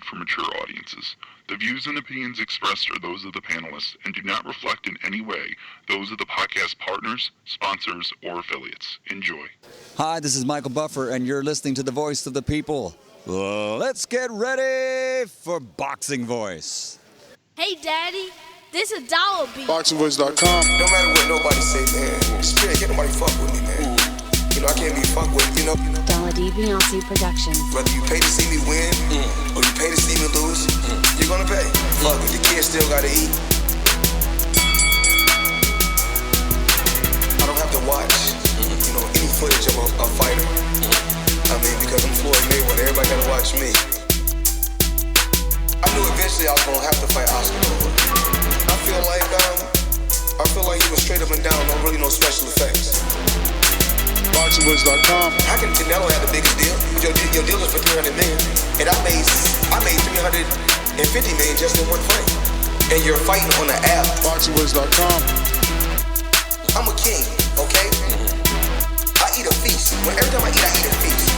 for mature audiences. The views and opinions expressed are those of the panelists and do not reflect in any way those of the podcast partners, sponsors, or affiliates. Enjoy. Hi, this is Michael Buffer, and you're listening to the Voice of the People. Let's get ready for Boxing Voice. Hey, Daddy, this is Dollar Beat. BoxingVoice.com. No matter what nobody say, man, spirit, can't nobody fuck with me, man. You know, I can't be fucked with, you know. Dollar D Beyonce Productions. Whether you pay to see me win, or you pay to see me lose, you're gonna pay. Fuck it, the kids still gotta eat. I don't have to watch, any footage of a fighter. I mean, because I'm Floyd Mayweather, everybody gotta watch me. I knew eventually I was gonna have to fight Oscar over. I feel like he was straight up and down, no special effects. BoxingVoice.com. How can Canelo have the biggest deal? Your deal is for $300 million, and I made $350 million just in one fight. And you're fighting on the app. BoxingVoice.com. I'm a king, okay? I eat a feast. Every time I eat a feast.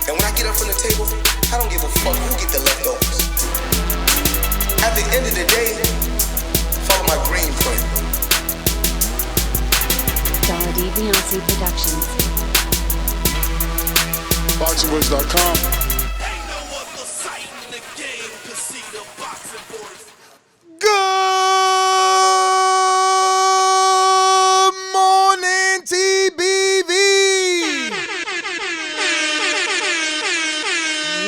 And when I get up from the table, I don't give a fuck who get the leftovers. At the end of the day, follow my green print. Dollar D Beyonce Productions. BoxingVoice.com. Ain't no other sight in the game to see the boxing boys. Good morning, TBV.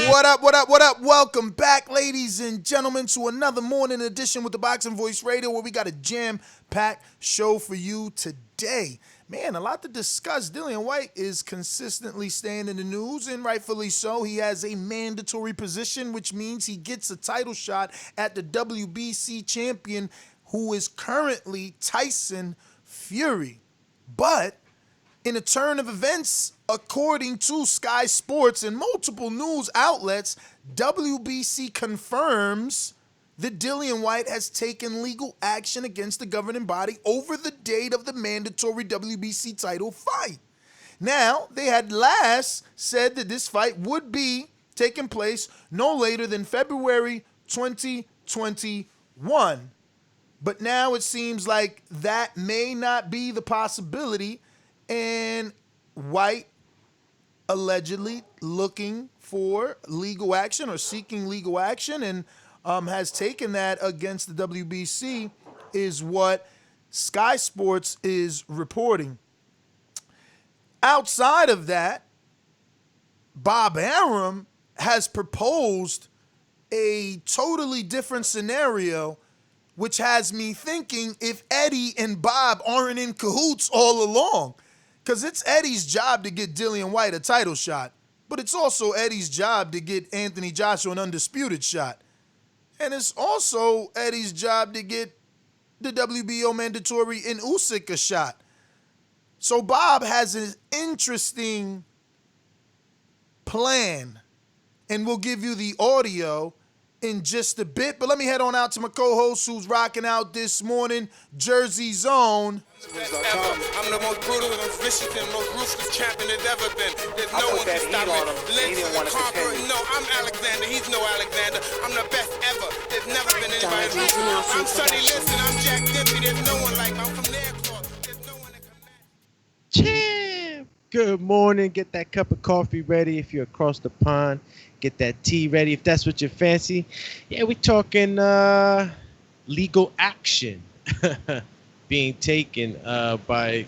What up, what up, what up? Welcome back, ladies and gentlemen, to another morning edition with the Boxing Voice Radio, where we got a jam-packed show for you today. Man, a lot to discuss. Dillian Whyte is consistently staying in the news, and rightfully so. He has a mandatory position, which means he gets a title shot at the WBC champion, who is currently Tyson Fury. But in a turn of events, according to Sky Sports and multiple news outlets, WBC confirms that Dillian Whyte has taken legal action against the governing body over the date of the mandatory WBC title fight. Now, they had last said that this fight would be taking place no later than February 2021. But now it seems like that may not be the possibility, and Whyte allegedly looking for legal action or seeking legal action, and has taken that against the WBC, is what Sky Sports is reporting. Outside of that, Bob Arum has proposed a totally different scenario, which has me thinking if Eddie and Bob aren't in cahoots all along. Because it's Eddie's job to get Dillian Whyte a title shot, but it's also Eddie's job to get Anthony Joshua an undisputed shot. And it's also Eddie's job to get the WBO mandatory in Usyk a shot. So Bob has an interesting plan, and we'll give you the audio in just a bit. But let me head on out to my co-host who's rocking out this morning, Jersey Zone. I'm the most brutal and vicious and most ruthless champion there's ever been. There's no one to stop me. Lynch the conqueror. No, I'm Alexander. He's no Alexander. I'm the best ever. There's never been anybody like me. I'm Sonny Liston. I'm Jack Dempsey. There's no one like me. I'm from Nairclaw. There's no one that can match. Champ! Good morning. Get that cup of coffee ready if you're across the pond. Get that tea ready if that's what you fancy. Yeah, we're talking legal action being taken by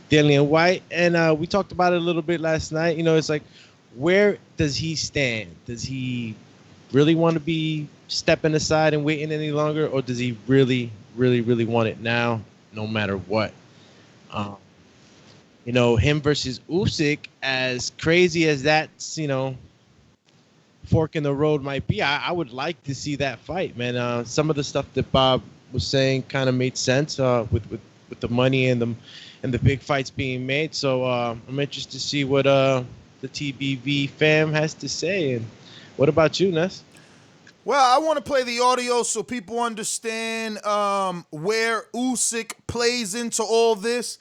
Dillian Whyte. And we talked about it a little bit last night. You know, it's like, where does he stand? Does he really want to be stepping aside and waiting any longer? Or does he really, really, really want it now, no matter what? Him versus Usyk, as crazy as that's, fork in the road might be, I would like to see that fight, man. Some of the stuff that Bob was saying kind of made sense with the money and the big fights being made. So I'm interested to see what the TBV fam has to say. And what about you, Ness? Well, I want to play the audio so people understand where Usyk plays into all this,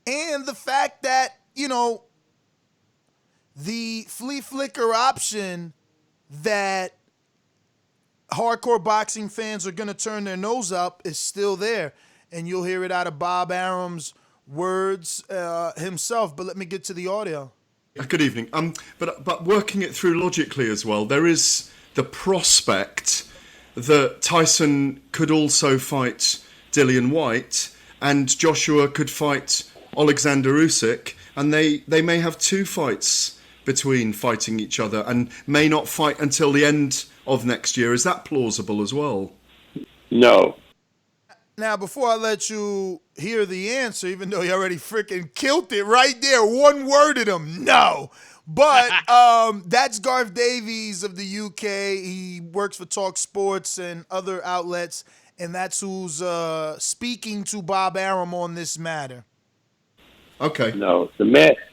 and the fact that, the flea flicker option that hardcore boxing fans are going to turn their nose up is still there. And you'll hear it out of Bob Arum's words himself. But let me get to the audio. Good evening. But working it through logically as well, there is the prospect that Tyson could also fight Dillian Whyte and Joshua could fight Oleksandr Usyk, and they may have 2 fights between fighting each other and may not fight until the end of next year. Is that plausible as well? No. Now, before I let you hear the answer, even though you already freaking killed it right there, one worded him, no. But that's Garth Davies of the UK. He works for Talk Sports and other outlets, and that's who's speaking to Bob Arum on this matter. Okay. No, the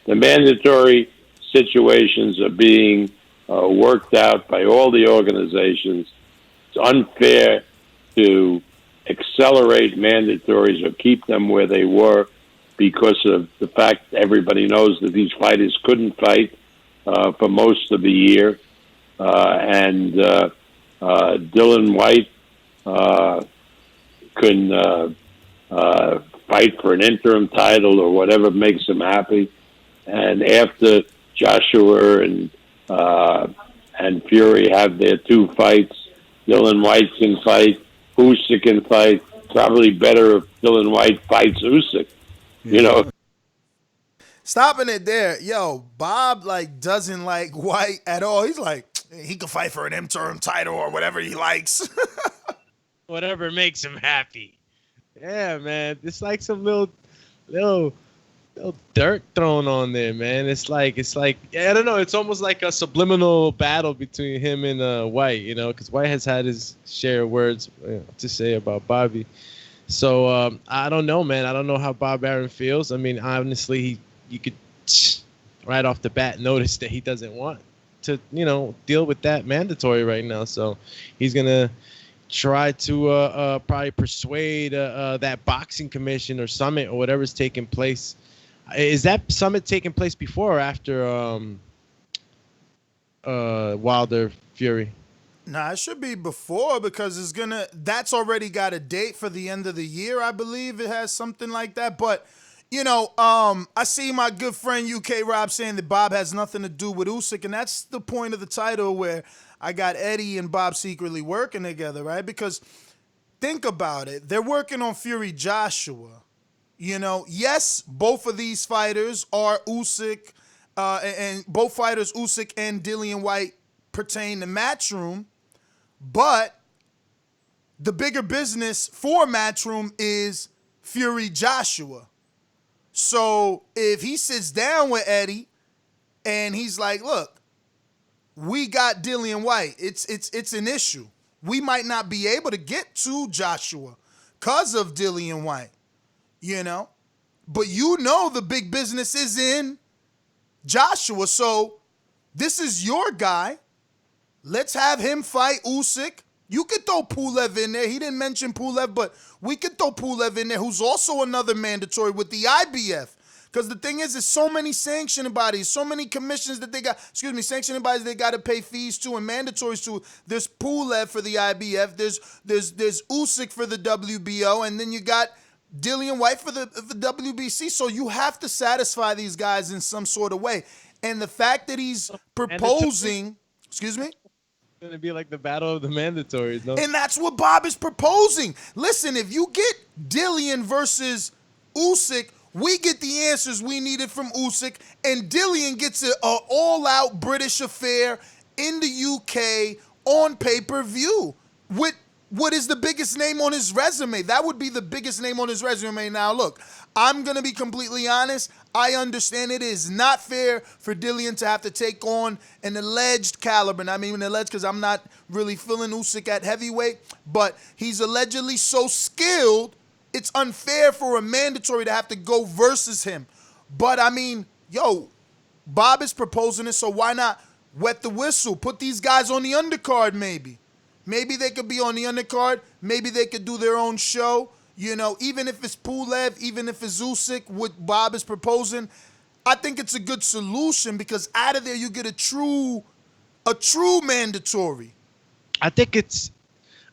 mandatory situations are being worked out by all the organizations. It's unfair to accelerate mandatories or keep them where they were because of the fact everybody knows that these fighters couldn't fight for most of the year. And Dillian Whyte can fight for an interim title or whatever makes him happy. And after Joshua and Fury have their 2 fights, Dillian Whyte can fight, Usyk can fight. Probably better if Dillian Whyte fights Usyk, you know. Stopping it there. Yo, Bob, doesn't like Whyte at all. He's like, he can fight for an interim title or whatever he likes. Whatever makes him happy. Yeah, man. It's like some little dirt thrown on there, man. It's like I don't know. It's almost like a subliminal battle between him and Whyte, because Whyte has had his share of words to say about Bobby. So I don't know, man. I don't know how Bob Arum feels. I mean, honestly, you could right off the bat notice that he doesn't want to, deal with that mandatory right now. So he's gonna try to probably persuade that boxing commission or summit or whatever's taking place. Is that summit taking place before or after Wilder Fury? Nah, it should be before because that's already got a date for the end of the year, I believe. It has something like that. But, I see my good friend UK Rob saying that Bob has nothing to do with Usyk, and that's the point of the title where I got Eddie and Bob secretly working together, right? Because think about it. They're working on Fury Joshua. Yes, both of these fighters are Usyk, and both fighters, Usyk and Dillian Whyte, pertain to Matchroom, but the bigger business for Matchroom is Fury Joshua. So if he sits down with Eddie and he's like, look, we got Dillian Whyte. It's an issue. We might not be able to get to Joshua because of Dillian Whyte. But the big business is in Joshua. So this is your guy. Let's have him fight Usyk. You could throw Pulev in there. He didn't mention Pulev, but we could throw Pulev in there, who's also another mandatory with the IBF. Because the thing is, there's so many sanctioning bodies, so many commissions that sanctioning bodies they got to pay fees to and mandatories to. There's Pulev for the IBF. There's Usyk for the WBO, and then you got Dillian Whyte for the WBC. So you have to satisfy these guys in some sort of way. And the fact that he's proposing, excuse me? It's going to be like the battle of the mandatories, no? And that's what Bob is proposing. Listen, if you get Dillian versus Usyk, we get the answers we needed from Usyk, and Dillian gets an all-out British affair in the UK on pay-per-view with what is the biggest name on his resume. That would be the biggest name on his resume. Now, look, I'm going to be completely honest. I understand it is not fair for Dillian to have to take on an alleged caliber. And I mean alleged because I'm not really feeling Usyk at heavyweight, but he's allegedly so skilled, it's unfair for a mandatory to have to go versus him. But, I mean, Bob is proposing it, so why not wet the whistle? Put these guys on the undercard maybe. Maybe they could be on the undercard. Maybe they could do their own show. Even if it's Pulev, even if it's Usyk, what Bob is proposing, I think it's a good solution because out of there you get a true mandatory. I think it's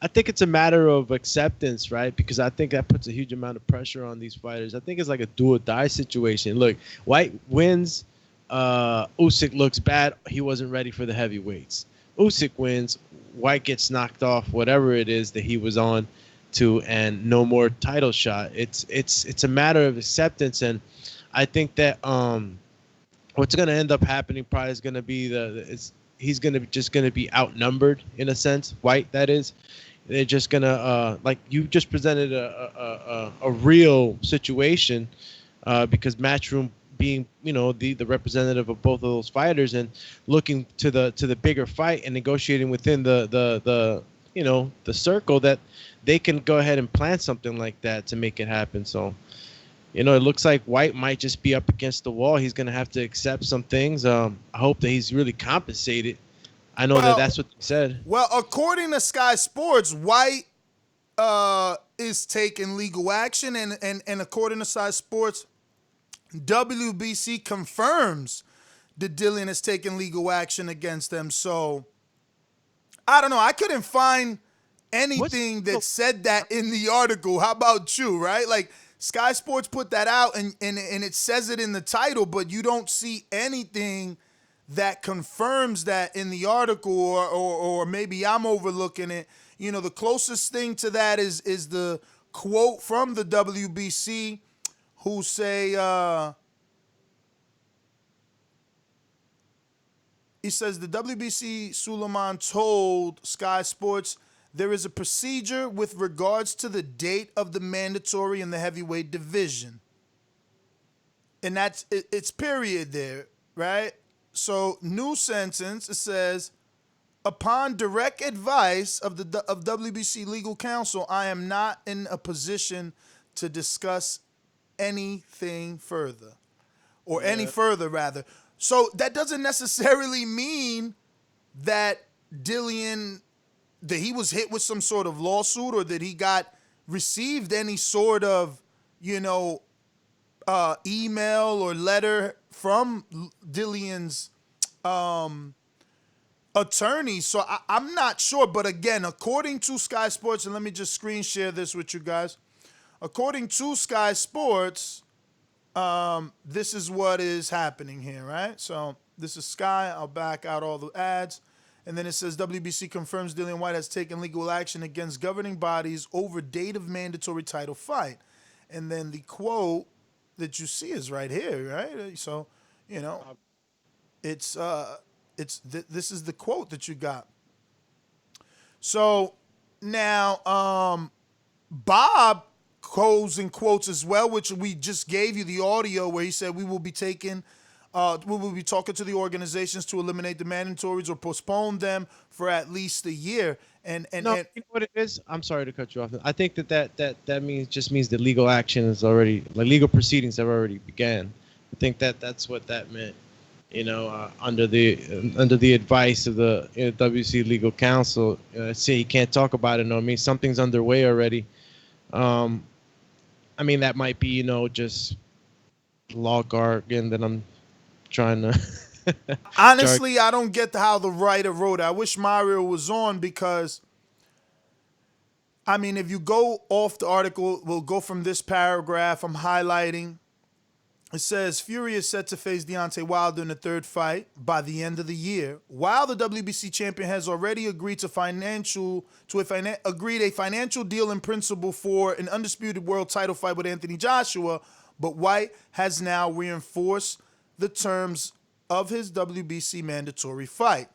I think it's a matter of acceptance, right? Because I think that puts a huge amount of pressure on these fighters. I think it's like a do or die situation. Look, Whyte wins. Usyk looks bad. He wasn't ready for the heavyweights. Usyk wins. Whyte gets knocked off whatever it is that he was on to, and no more title shot. It's a matter of acceptance, and I think that what's going to end up happening probably is going to be he's going to just going to be outnumbered in a sense. Whyte, that is. They're just going to like you just presented a real situation because Matchroom being the representative of both of those fighters and looking to the bigger fight and negotiating within the circle that they can go ahead and plan something like that to make it happen. So it looks like Whyte might just be up against the wall. He's going to have to accept some things. I hope that he's really compensated. I know that's what they said. Well, according to Sky Sports, Whyte is taking legal action, and according to Sky Sports, WBC confirms that Dillian has taken legal action against them. So I don't know. I couldn't find anything that said that in the article. How about you, right? Like Sky Sports put that out and it says it in the title, but you don't see anything that confirms that in the article, or maybe I'm overlooking it. The closest thing to that is the quote from the WBC, who say, he says, the WBC Suleiman told Sky Sports there is a procedure with regards to the date of the mandatory in the heavyweight division. And it's period there, right? So, new sentence, it says, upon direct advice of WBC legal counsel, I am not in a position to discuss anything further, or any further rather. So that doesn't necessarily mean that Dillian, that he was hit with some sort of lawsuit, or that he received any sort of, email or letter from Dillian's attorney. So I'm not sure. But again, according to Sky Sports, and let me just screen share this with you guys. According to Sky Sports, this is what is happening here, right? So this is Sky. I'll back out all the ads. And then it says WBC confirms Dillian Whyte has taken legal action against governing bodies over date of mandatory title fight. And then the quote that you see is right here, right? So, this is the quote that you got. So now Bob goes and quotes as well, which we just gave you the audio where he said we will be talking to the organizations to eliminate the mandatories or postpone them for at least a year. And you know what it is? I'm sorry to cut you off. I think that means that legal action is already, like legal proceedings have already began. I think that's what that meant. Under the advice of the WC legal counsel, say he can't talk about it. No, I mean something's underway already. I mean that might be just law jargon that I'm trying to. Honestly, I don't get how the writer wrote it. I wish Mario was on, because I mean, if you go off the article, we'll go from this paragraph I'm highlighting. It says Fury is set to face Deontay Wilder in the third fight by the end of the year, while the WBC champion has already agreed agreed a financial deal in principle for an undisputed world title fight with Anthony Joshua. But Whyte has now reinforced the terms of his WBC mandatory fight.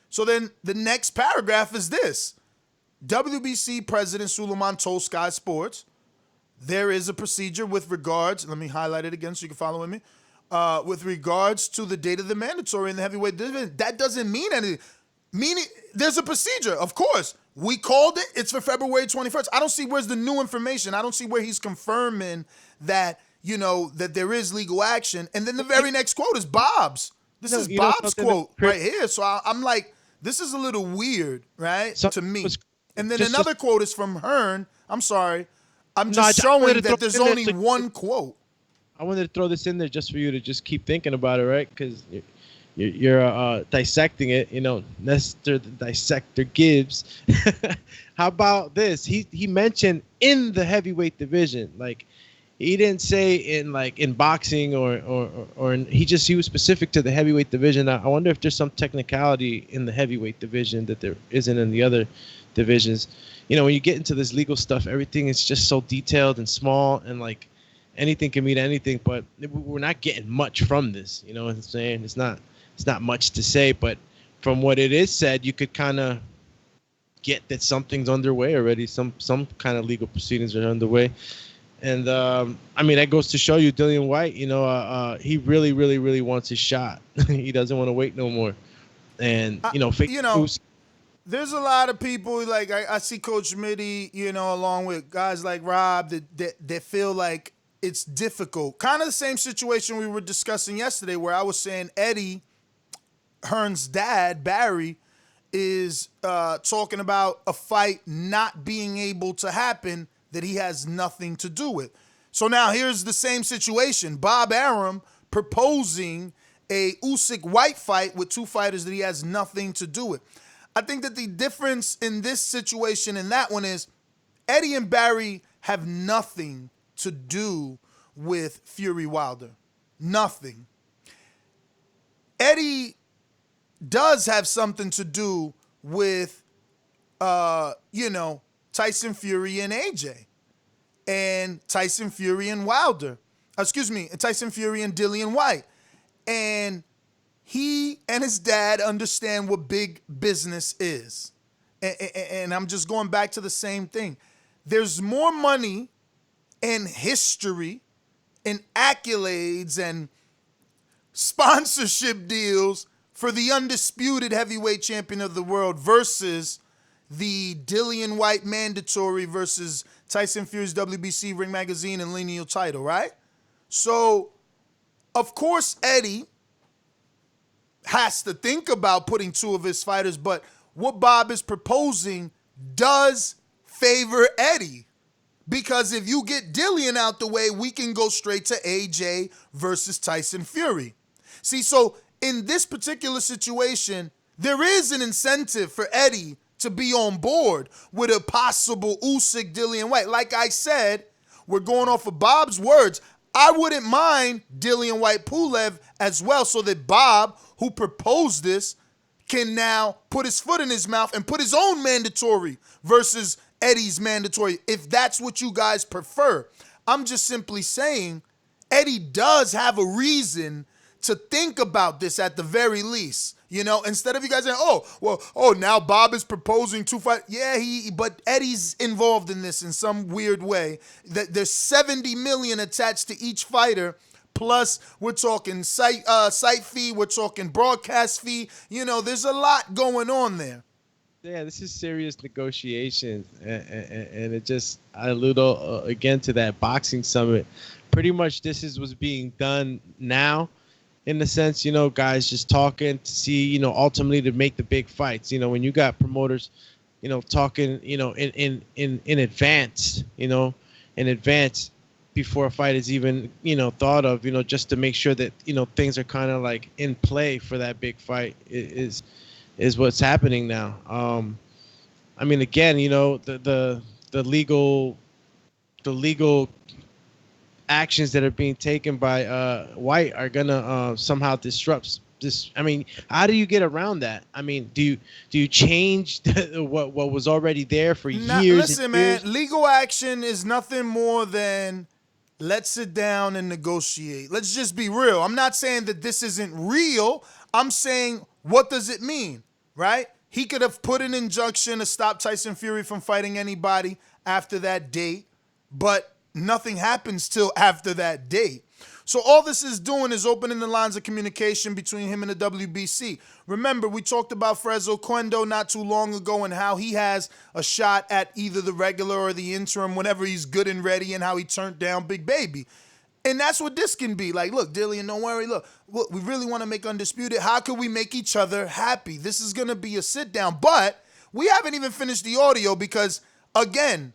So then the next paragraph is this. WBC President Suleiman told Sky Sports there is a procedure with regards, let me highlight it again so you can follow with me, with regards to the date of the mandatory in the heavyweight division. That doesn't mean anything. Meaning, there's a procedure, of course. We called it. It's for February 21st. I don't see where's the new information. I don't see where he's confirming that, that there is legal action. And then the very next quote is Bob's. This is Bob's quote right here. So I'm like, this is a little weird, right, to me. And then another quote is from Hearn. I'm sorry. I'm just showing that there's only one quote. I wanted to throw this in there just for you to just keep thinking about it, right? Because you're dissecting it. Nestor the Dissector Gibbs. How about this? He mentioned in the heavyweight division, like he didn't say in boxing or he was specific to the heavyweight division. I wonder if there's some technicality in the heavyweight division that there isn't in the other divisions. When you get into this legal stuff, everything is just so detailed and small, and like anything can mean anything, but we're not getting much from this. You know what I'm saying? It's not much to say, but from what it is said, you could kind of get that something's underway already. Some kind of legal proceedings are underway. And that goes to show you Dillian Whyte, he really, really, really wants his shot. He doesn't want to wait no more. And, there's a lot of people, like I see Coach Mitty, along with guys like Rob that feel like it's difficult. Kind of the same situation we were discussing yesterday where I was saying Eddie, Hearn's dad, Barry, is talking about a fight not being able to happen that he has nothing to do with. So now here's the same situation. Bob Arum proposing a Usyk-Whyte fight with two fighters that he has nothing to do with. I think that the difference in this situation and that one is Eddie and Barry have nothing to do with Fury Wilder. Nothing. Eddie does have something to do with, Tyson Fury and AJ, and Tyson Fury and Tyson Fury and Dillian Whyte. And he and his dad understand what big business is. And I'm just going back to the same thing. There's more money and history and accolades and sponsorship deals for the undisputed heavyweight champion of the world versus the Dillian Whyte mandatory versus Tyson Fury's WBC Ring Magazine and lineal title, right? So, of course, Eddie has to think about putting two of his fighters, but what Bob is proposing does favor Eddie. Because if you get Dillian out the way, we can go straight to AJ versus Tyson Fury. See, so in this particular situation, there is an incentive for Eddie to be on board with a possible Usyk Dillian Whyte. Like I said, we're going off of Bob's words. I wouldn't mind Dillian Whyte Pulev as well, so that Bob, who proposed this, can now put his foot in his mouth and put his own mandatory versus Eddie's mandatory, if that's what you guys prefer. I'm just simply saying Eddie does have a reason to think about this at the very least. Instead of you guys saying, now Bob is proposing two fight. Yeah, but Eddie's involved in this in some weird way. That there's $70 million attached to each fighter. Plus, we're talking site fee, we're talking broadcast fee. There's a lot going on there. Yeah, this is serious negotiations, and it just I allude again to that boxing summit. Pretty much, this is what's being done now. In the sense, guys just talking to see, ultimately to make the big fights. When you got promoters, talking, in advance, before a fight is even, thought of, just to make sure that, things are kind of like in play for that big fight is what's happening now. Again, the legal actions that are being taken by Whyte are gonna somehow disrupt this. How do you get around that? Do you change what was already there for years? Listen, man, legal action is nothing more than let's sit down and negotiate. Let's just be real. I'm not saying that this isn't real. I'm saying, what does it mean, right? He could have put an injunction to stop Tyson Fury from fighting anybody after that date, but nothing happens till after that date. So all this is doing is opening the lines of communication between him and the WBC. Remember, we talked about Fresno Cuendo not too long ago and how he has a shot at either the regular or the interim whenever he's good and ready, and how he turned down Big Baby. And that's what this can be. Like, look, Dillian, don't worry. Look, we really want to make Undisputed. How can we make each other happy? This is going to be a sit down. But we haven't even finished the audio because, again,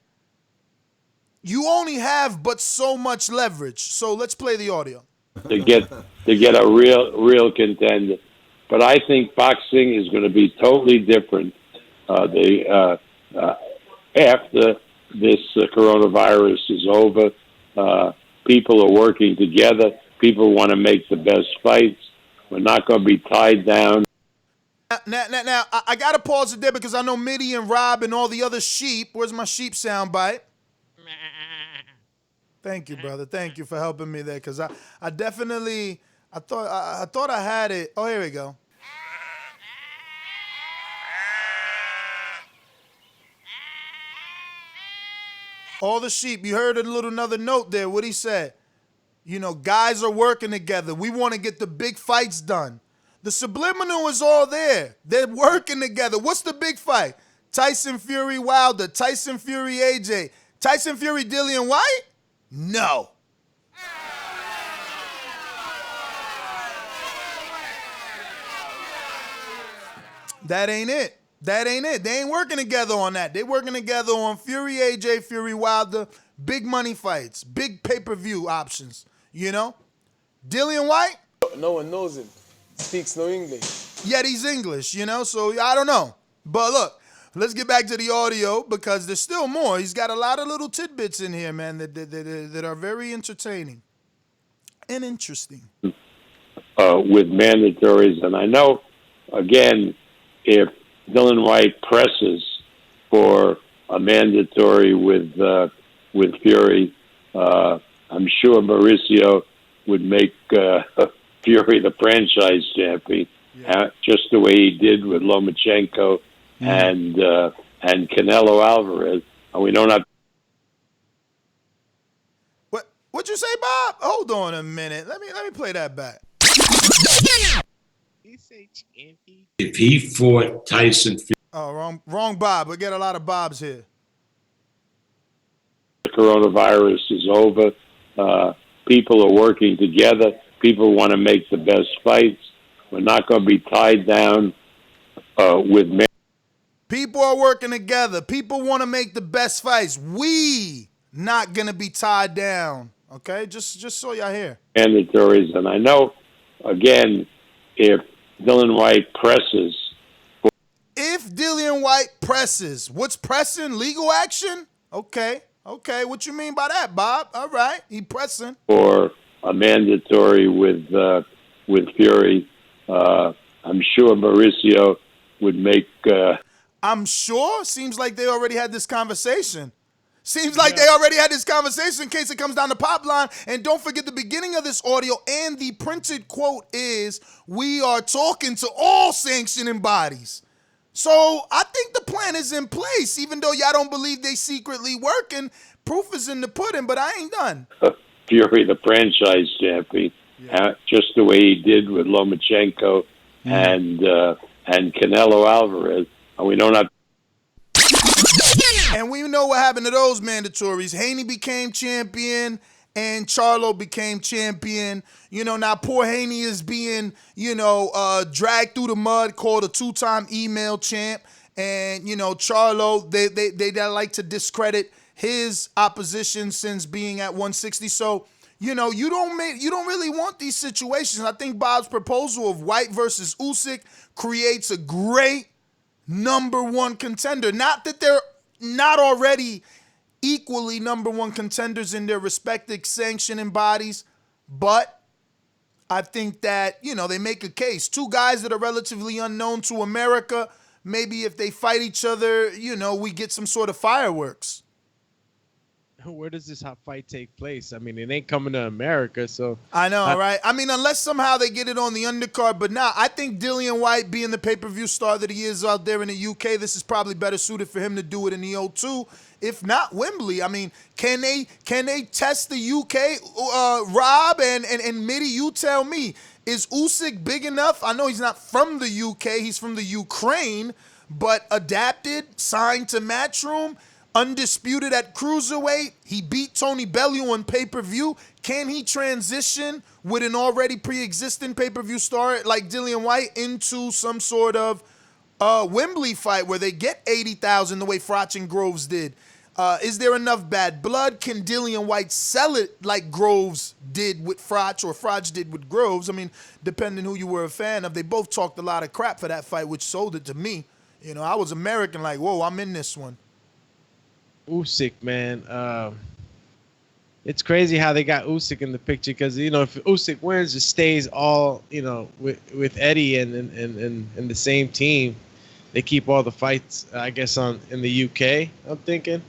you only have but so much leverage. So let's play the audio. To get a real contender, But I think boxing is going to be totally different. After this coronavirus is over, people are working together. People want to make the best fights. We're not going to be tied down. Now, I got to pause it there because I know Mitty and Rob and all the other sheep. Where's my sheep soundbite? Thank you, brother. Thank you for helping me there because I definitely, I thought I had it. Oh, here we go. All the sheep, you heard another note there, what he said. You know, guys are working together. We want to get the big fights done. The subliminal is all there. They're working together. What's the big fight? Tyson Fury Wilder, Tyson Fury AJ, Tyson Fury Dillian Whyte? No. That ain't it. That ain't it. They ain't working together on that. They working together on Fury AJ, Fury Wilder, big money fights, big pay-per-view options, you know? Dillian Whyte? No one knows him. Speaks no English. Yet he's English, you know? So I don't know. But look, let's get back to the audio because there's still more. He's got a lot of little tidbits in here, man, that are very entertaining and interesting. With mandatories. And I know, again, if Dillian Whyte presses for a mandatory with Fury, I'm sure Mauricio would make Fury the franchise champion, just the way he did with Lomachenko and Canelo Alvarez. And we don't have. What'd you say, Bob? Hold on a minute. Let me play that back. If he fought Tyson Fury. Oh, wrong Bob. We get a lot of Bobs here. The coronavirus is over. People are working together. People want to make the best fights. We're not going to be tied down with men. People are working together. People want to make the best fights. We not going to be tied down. Okay? Just so y'all hear. Mandatories. And I know, again, if Dillian Whyte presses. If Dillian Whyte presses. What's pressing? Legal action? Okay. What you mean by that, Bob? All right. He pressing. Or a mandatory with Fury. I'm sure Mauricio would make. I'm sure. Seems like they already had this conversation. They already had this conversation in case it comes down the pop line. And don't forget the beginning of this audio and the printed quote is, we are talking to all sanctioning bodies. So I think the plan is in place, even though y'all don't believe they secretly working. Proof is in the pudding, but I ain't done. Fury, the franchise champion, just the way he did with Lomachenko and Canelo Alvarez. And we don't have. And we know what happened to those mandatories. Haney became champion and Charlo became champion. You know, now poor Haney is being, dragged through the mud, called a 2-time email champ. And, Charlo, they like to discredit his opposition since being at 160. So, you don't really want these situations. I think Bob's proposal of Whyte versus Usyk creates a great number one contender. Not that they're not already equally number one contenders in their respective sanctioning bodies, but I think that, they make a case. Two guys that are relatively unknown to America, maybe if they fight each other, we get some sort of fireworks. Where does this fight take place? I mean, it ain't coming to America, so. I know, right? I mean, unless somehow they get it on the undercard. But now, I think Dillian Whyte, being the pay-per-view star that he is out there in the UK, this is probably better suited for him to do it in the O2. If not Wembley, I mean, can they test the UK? Rob and Mitty, you tell me. Is Usyk big enough? I know he's not from the UK. He's from the Ukraine, but adapted, signed to Matchroom. Undisputed at cruiserweight. He beat Tony Bellew on pay-per-view. Can he transition with an already pre-existing pay-per-view star like Dillian Whyte into some sort of Wembley fight where they get 80,000 the way Froch and Groves did? Is there enough bad blood? Can Dillian Whyte sell it like Groves did with Froch or Froch did with Groves? I mean, depending who you were a fan of, they both talked a lot of crap for that fight, which sold it to me. You know, I was American, like, whoa, I'm in this one. Usyk, man. It's crazy how they got Usyk in the picture because, you know, if Usyk wins, it stays all, you know, with Eddie and the same team. They keep all the fights, I guess, in the UK, I'm thinking.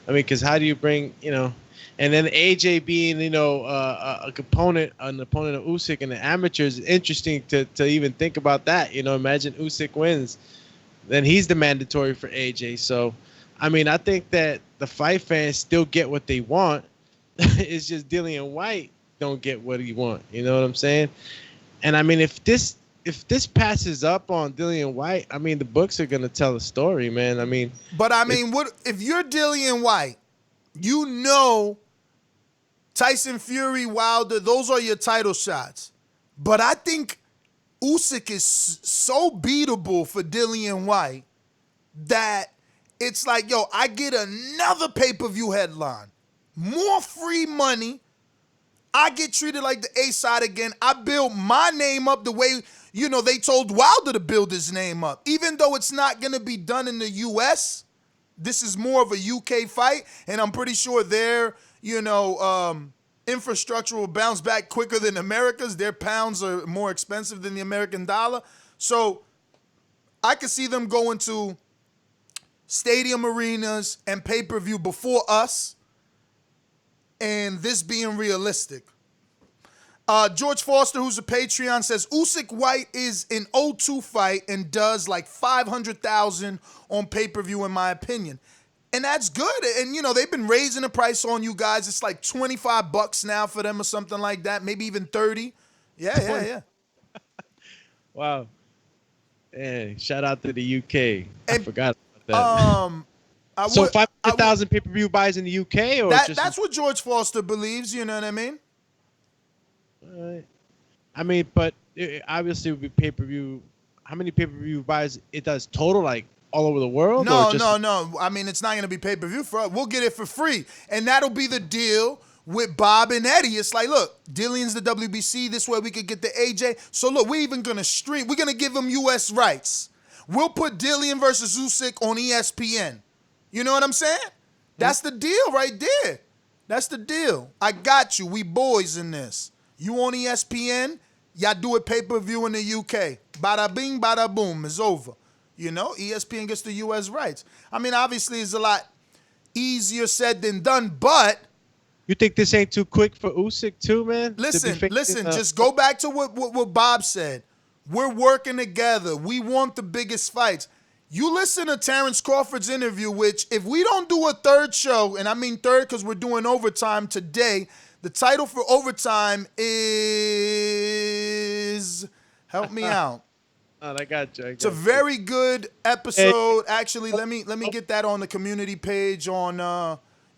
I mean, because how do you bring, you know, and then AJ being, you know, an opponent of Usyk in the amateurs, interesting to even think about that. You know, imagine Usyk wins, then he's the mandatory for AJ. So, I mean, I think that the fight fans still get what they want. It's just Dillian Whyte don't get what he want. You know what I'm saying? And I mean, if this passes up on Dillian Whyte, I mean, the books are gonna tell a story, man. I mean, but I mean, what if you're Dillian Whyte? You know, Tyson Fury, Wilder, those are your title shots. But I think Usyk is so beatable for Dillian Whyte that it's like, yo, I get another pay-per-view headline, more free money. I get treated like the A-side again. I build my name up the way, you know, they told Wilder to build his name up. Even though it's not going to be done in the U.S., this is more of a UK fight, and I'm pretty sure their, you know, infrastructure will bounce back quicker than America's. Their pounds are more expensive than the American dollar. So I could see them going to stadium arenas and pay-per-view before us, and this being realistic. George Foster, who's a Patreon, says Usyk Whyte is an 0-2 fight and does like 500,000 on pay-per-view, in my opinion. And that's good. And, you know, they've been raising the price on you guys. It's like $25 now for them or something like that, maybe even 30. Yeah. Wow. Hey, shout out to the UK. I forgot about that. So 500,000 pay-per-view buys in the UK? Or that's what George Foster believes, you know what I mean? I mean, but obviously it would be pay-per-view. How many pay-per-view buys it does total, like all over the world? No. I mean, it's not going to be pay-per-view for us. We'll get it for free. And that'll be the deal with Bob and Eddie. It's like, look, Dillian's the WBC. This way we could get the AJ. So, look, we're even going to stream. We're going to give them U.S. rights. We'll put Dillian versus Usyk on ESPN. You know what I'm saying? That's the deal right there. That's the deal. I got you. We boys in this. You on ESPN, y'all do it pay-per-view in the UK. Bada bing, bada boom, it's over. You know, ESPN gets the US rights. I mean, obviously it's a lot easier said than done, but... You think this ain't too quick for Usyk too, man? Listen, just go back to what Bob said. We're working together. We want the biggest fights. You listen to Terrence Crawford's interview, which if we don't do a third show, and I mean third because we're doing overtime today... The title for overtime is, help me out. I got you. It's a very good episode. Actually, let me get that on the community page on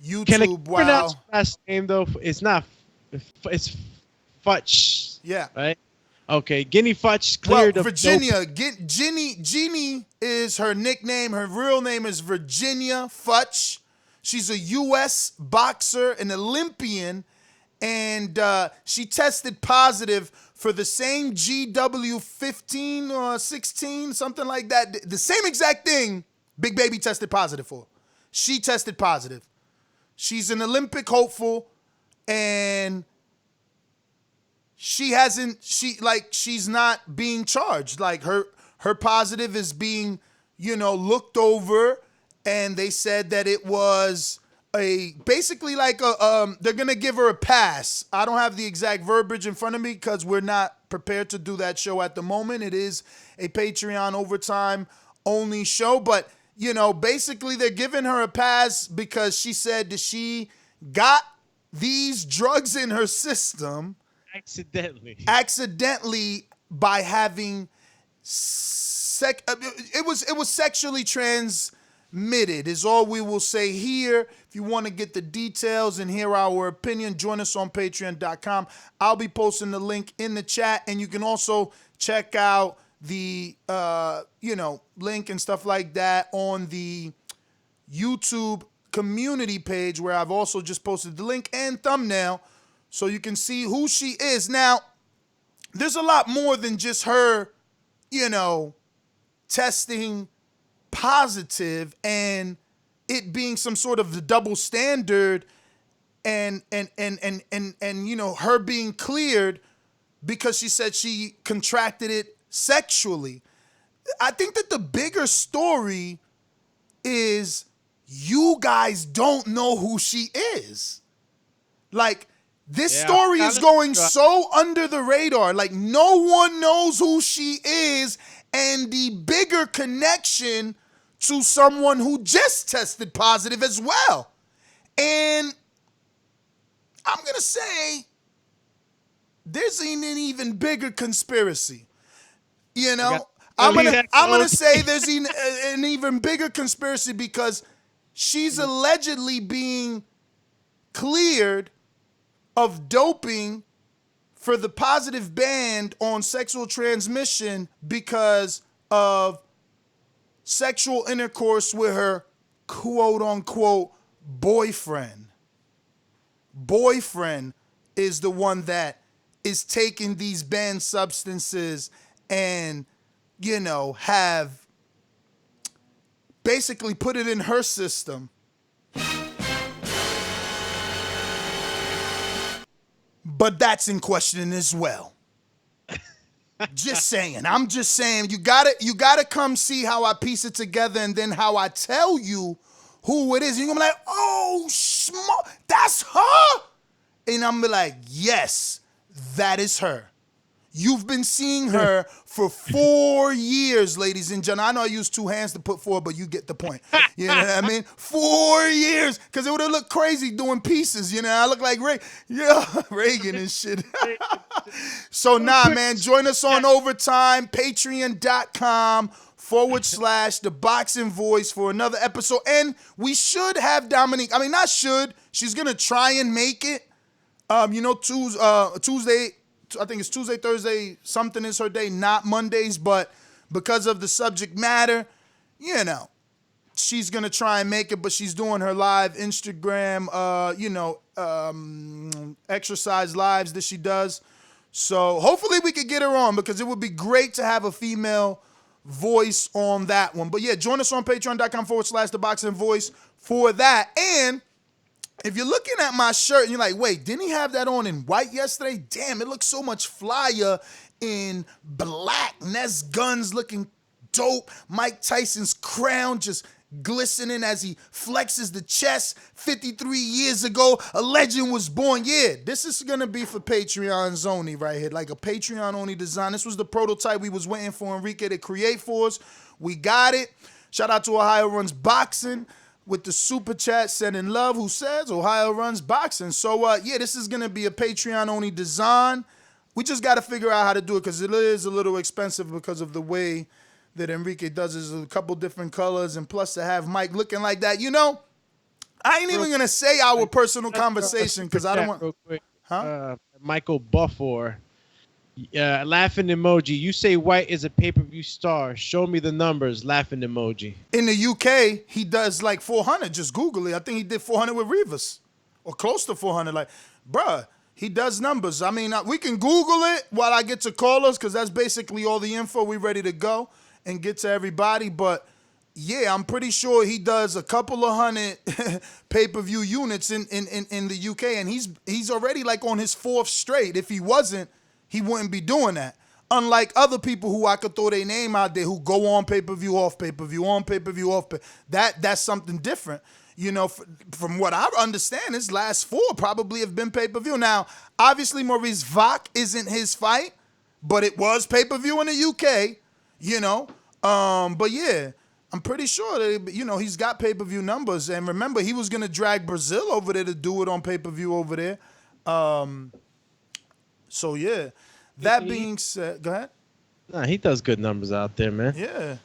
YouTube. Can I pronounce last name though? It's not. It's Futch. Yeah. Right. Okay. Guinea Futch cleared. Well, Virginia. Jeannie is her nickname. Her real name is Virginia Futch. She's a U.S. boxer, an Olympian. And she tested positive for the same GW15 or 16, something like that. The same exact thing Big Baby tested positive for. She tested positive. She's an Olympic hopeful, and she's not being charged. Like her positive is being, you know, looked over, and they said that it was basically like they're gonna give her a pass. I don't have the exact verbiage in front of me because we're not prepared to do that show at the moment. It is a Patreon overtime only show, but you know, basically they're giving her a pass because she said that she got these drugs in her system accidentally by having it was sexually transmitted is all we will say here. If you want to get the details and hear our opinion, join us on patreon.com. I'll be posting the link in the chat, and you can also check out the link and stuff like that on the YouTube community page where I've also just posted the link and thumbnail so you can see who she is. Now, there's a lot more than just her, testing positive and it being some sort of the double standard and her being cleared because she said she contracted it sexually. I think that the bigger story is you guys don't know who she is. Like, this story is going so under the radar. Like, no one knows who she is, and the bigger connection to someone who just tested positive as well. And I'm going to say there's an even bigger conspiracy. I'm gonna say there's an even bigger conspiracy because she's allegedly being cleared of doping for the positive ban on sexual transmission because of sexual intercourse with her quote-unquote boyfriend. Boyfriend is the one that is taking these banned substances and have basically put it in her system. But that's in question as well. Just saying. I'm just saying you gotta come see how I piece it together and then how I tell you who it is. You're gonna be like, oh, that's her? And I'm gonna be like, yes, that is her. You've been seeing her for 4 years, ladies and gentlemen. I know I used two hands to put forward, but you get the point. You know what I mean? 4 years, because it would have looked crazy doing pieces. I look like Reagan and shit. So man, join us on Overtime, patreon.com/The Boxing Voice for another episode. And we should have Dominique. I mean, not should. She's going to try and make it. Tuesday. I think it's Tuesday, Thursday, something is her day, not Mondays, but because of the subject matter, she's going to try and make it, but she's doing her live Instagram, exercise lives that she does. So hopefully we could get her on because it would be great to have a female voice on that one. But yeah, join us on patreon.com/The Boxing Voice for that. And if you're looking at my shirt and you're like, wait, didn't he have that on in white yesterday? Damn, it looks so much flyer in black. Ness Guns looking dope. Mike Tyson's crown just glistening as he flexes the chest. 53 years ago, a legend was born. Yeah, this is going to be for Patreons only right here, like a Patreon-only design. This was the prototype we was waiting for Enrique to create for us. We got it. Shout out to Ohio Runs Boxing with the super chat sending love, who says Ohio runs boxing. So, this is going to be a Patreon-only design. We just got to figure out how to do it because it is a little expensive because of the way that Enrique does is a couple different colors, and plus to have Mike looking like that. I ain't even going to say our personal conversation because I don't want... Real quick. Michael Buffer. Laughing emoji. You say White is a pay-per-view star. Show me the numbers. Laughing emoji. In the UK, he does like 400. Just Google it. I think he did 400 with Rivas, or close to 400. Like, bruh, he does numbers. I mean, we can Google it while I get to callers because that's basically all the info. We ready to go and get to everybody. But yeah, I'm pretty sure he does a couple of hundred pay-per-view units in the UK, and he's already like on his fourth straight. If he wasn't, he wouldn't be doing that. Unlike other people who I could throw their name out there who go on pay-per-view, off pay-per-view, on pay-per-view, off pay. That's something different. From what I understand, his last four probably have been pay-per-view. Now, obviously, Maurice Vach isn't his fight, but it was pay-per-view in the UK, But yeah, I'm pretty sure that, he's got pay-per-view numbers. And remember, he was going to drag Brazil over there to do it on pay-per-view over there. So, yeah. That being said, go ahead. Nah, he does good numbers out there, man. Yeah.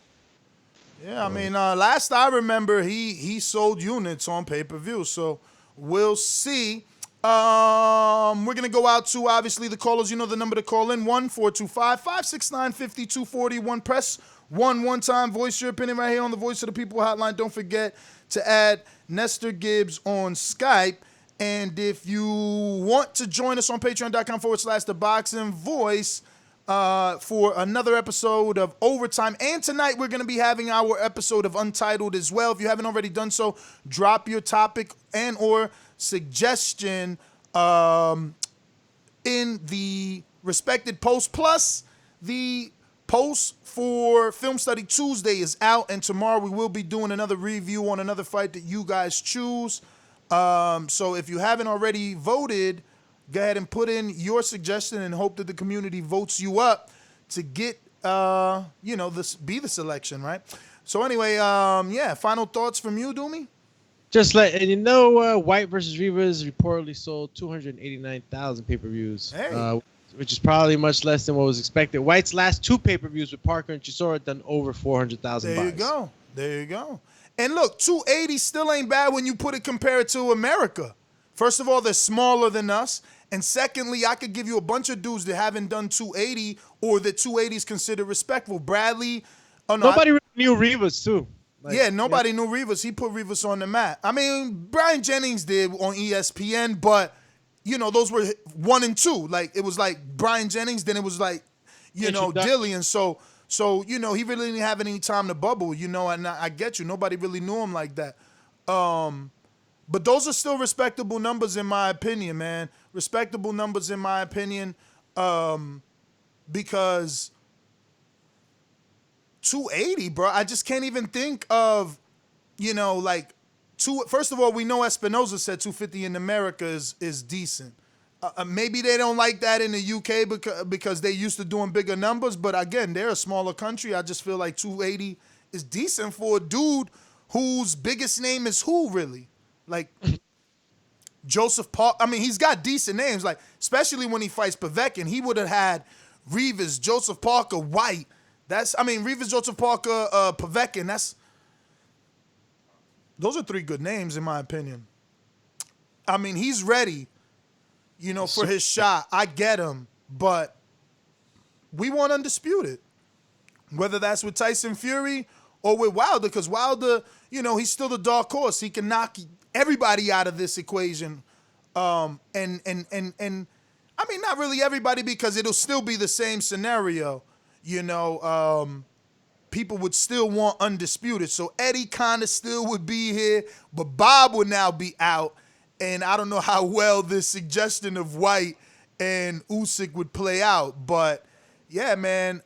Yeah, I mean, last I remember, he sold units on pay-per-view. So, we'll see. We're going to go out to, obviously, the callers. You know the number to call in, 1-425-569-5241. Press one time. Voice your opinion right here on the Voice of the People hotline. Don't forget to add Nestor Gibbs on Skype. And if you want to join us on patreon.com/The Boxing Voice for another episode of Overtime. And tonight we're going to be having our episode of Untitled as well. If you haven't already done so, drop your topic and or suggestion in the respected post. Plus, the post for Film Study Tuesday is out, and tomorrow we will be doing another review on another fight that you guys choose. So if you haven't already voted, go ahead and put in your suggestion and hope that the community votes you up to get, this be the selection, right? So anyway, final thoughts from you, Doomy? Just letting you know, Whyte versus Rivas reportedly sold 289,000 pay-per-views, which is probably much less than what was expected. Whyte's last 2 pay-per-views with Parker and Chisora done over 400,000 buys. There you go. And look, 280 still ain't bad when you compare it to America. First of all, they're smaller than us. And secondly, I could give you a bunch of dudes that haven't done 280 or that 280 is considered respectful. Bradley. Nobody really knew Rivas, too. Nobody knew Rivas. He put Rivas on the map. I mean, Brian Jennings did on ESPN, but, those were 1 and 2. Like, it was like Brian Jennings, then it was like, Dillian. So, he really didn't have any time to bubble, and I get you. Nobody really knew him like that. But those are still respectable numbers in my opinion, man. Respectable numbers in my opinion, because 280, bro. I just can't even think of, first of all, we know Espinoza said 250 in America is decent. Maybe they don't like that in the UK because they used to doing bigger numbers. But again, they're a smaller country. I just feel like 280 is decent for a dude whose biggest name is who, really? Like Joseph Park. I mean, he's got decent names. Like, especially when he fights Povetkin, he would have had Rivas, Joseph Parker, Whyte. Rivas, Joseph Parker, Povetkin. Those are 3 good names in my opinion. I mean, he's ready, for his shot. I get him, but we want undisputed. Whether that's with Tyson Fury or with Wilder, because Wilder, he's still the dark horse. He can knock everybody out of this equation. And I mean, not really everybody, because it'll still be the same scenario. People would still want undisputed. So Eddie kind of still would be here, but Bob would now be out. And I don't know how well this suggestion of Whyte and Usyk would play out. But yeah, man,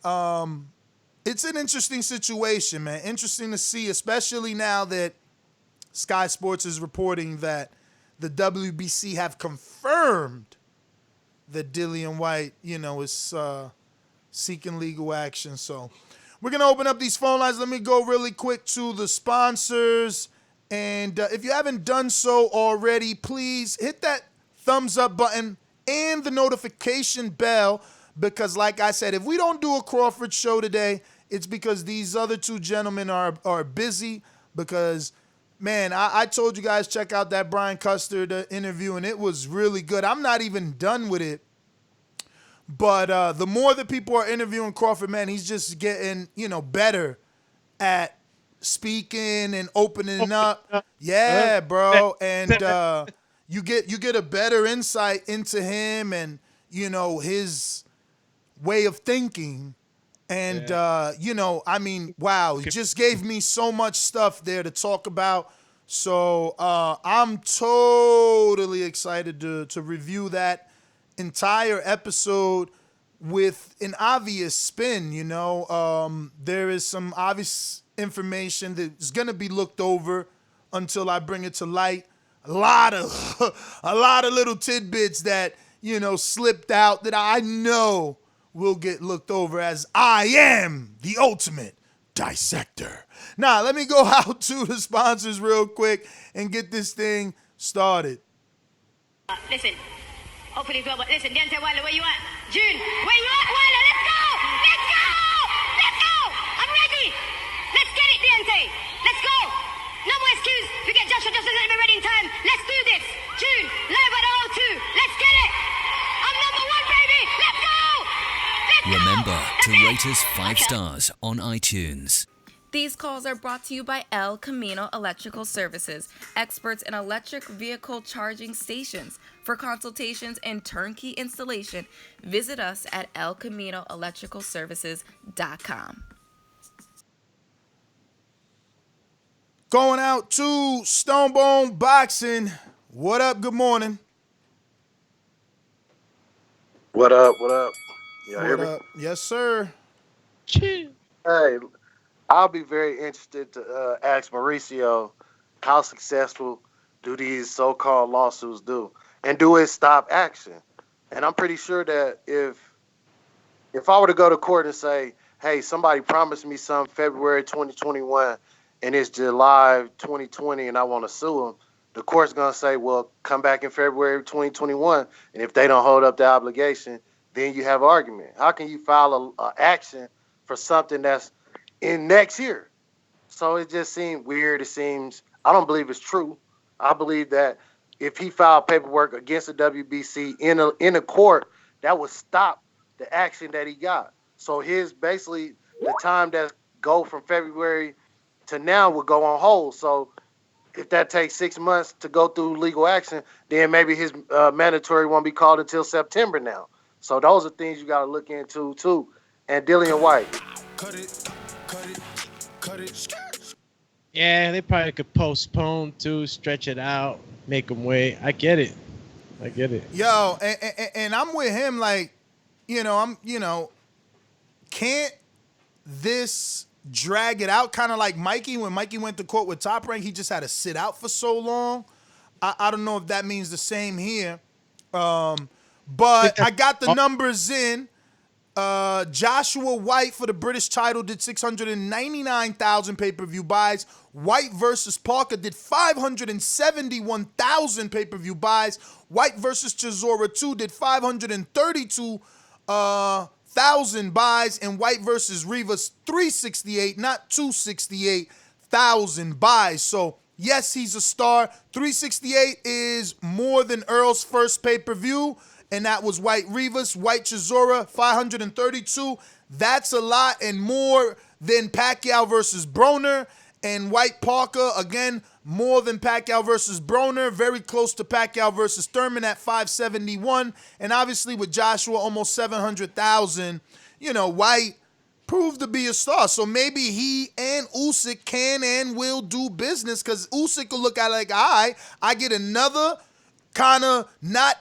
it's an interesting situation, man. Interesting to see, especially now that Sky Sports is reporting that the WBC have confirmed that Dillian Whyte, is seeking legal action. So we're going to open up these phone lines. Let me go really quick to the sponsors. And if you haven't done so already, please hit that thumbs up button and the notification bell, because like I said, if we don't do a Crawford show today, it's because these other 2 gentlemen are busy. Because, man, I told you guys, check out that Brian Custard interview, and it was really good. I'm not even done with it. But the more that people are interviewing Crawford, man, he's just getting, better at speaking and opening up. Yeah, bro. And you get a better insight into him and, his way of thinking. And, wow, he just gave me so much stuff there to talk about. So I'm totally excited to review that entire episode with an obvious spin. There is some obvious information that is going to be looked over until I bring it to light. A lot of little tidbits that, slipped out that I know will get looked over, as I am the ultimate dissector. Now, let me go out to the sponsors real quick and get this thing started. Listen, hopefully it's well, but listen, Dante Wilder, where you at? June, where you at, Wilder? Let's go! Let's go! Let's go! I'm ready! Let's get it, Dante! Let's go! No more excuse. We get Joshua just a little bit ready in time. Let's do this. June, live at O2. Let's get it! I'm number 1, baby! Let's go! Let's Remember go! to rate us 5 stars on iTunes. These calls are brought to you by El Camino Electrical Services, experts in electric vehicle charging stations. For consultations and turnkey installation, visit us at elcaminoelectricalservices.com. Going out to Stonebone Boxing. What up? Good morning. What up? What up? Y'all hear What me? up? Yes, sir. Chill. Hey, I'll be very interested to ask Mauricio how successful do these so-called lawsuits do, and do it stop action? And I'm pretty sure that if I were to go to court and say, "Hey, somebody promised me some February 2021, and it's July 2020, and I want to sue them," the court's gonna say, "Well, come back in February 2021, and if they don't hold up the obligation, then you have an argument." How can you file a action for something that's in next year? So it just seemed weird. It seems, I don't believe it's true. I believe that if he filed paperwork against the WBC in a court, that would stop the action that he got. So his basically the time that go from February to now would go on hold. So if that takes 6 months to go through legal action, then maybe his mandatory won't be called until September now. So those are things you got to look into too. And Dillian Whyte. Yeah, they probably could postpone too, stretch it out, make them wait. I get it. Yo, and I'm with him. Like, can't this drag it out? Kind of like Mikey, when Mikey went to court with Top Rank, he just had to sit out for so long. I don't know if that means the same here. But I got the numbers in. Joshua Whyte for the British title did 699,000 pay-per-view buys. Whyte versus Parker did 571,000 pay-per-view buys. Whyte versus Chisora 2 did 532,000 buys. And Whyte versus Rivas 368, not 268,000 buys. So yes, he's a star. 368 is more than Earl's first pay-per-view, and that was Whyte Rivas. Whyte Chisora, 532. That's a lot and more than Pacquiao versus Broner. And Whyte Parker, again, more than Pacquiao versus Broner. Very close to Pacquiao versus Thurman at 571. And obviously with Joshua, almost 700,000. Whyte proved to be a star. So maybe he and Usyk can and will do business, because Usyk will look at it like, I get another kind of not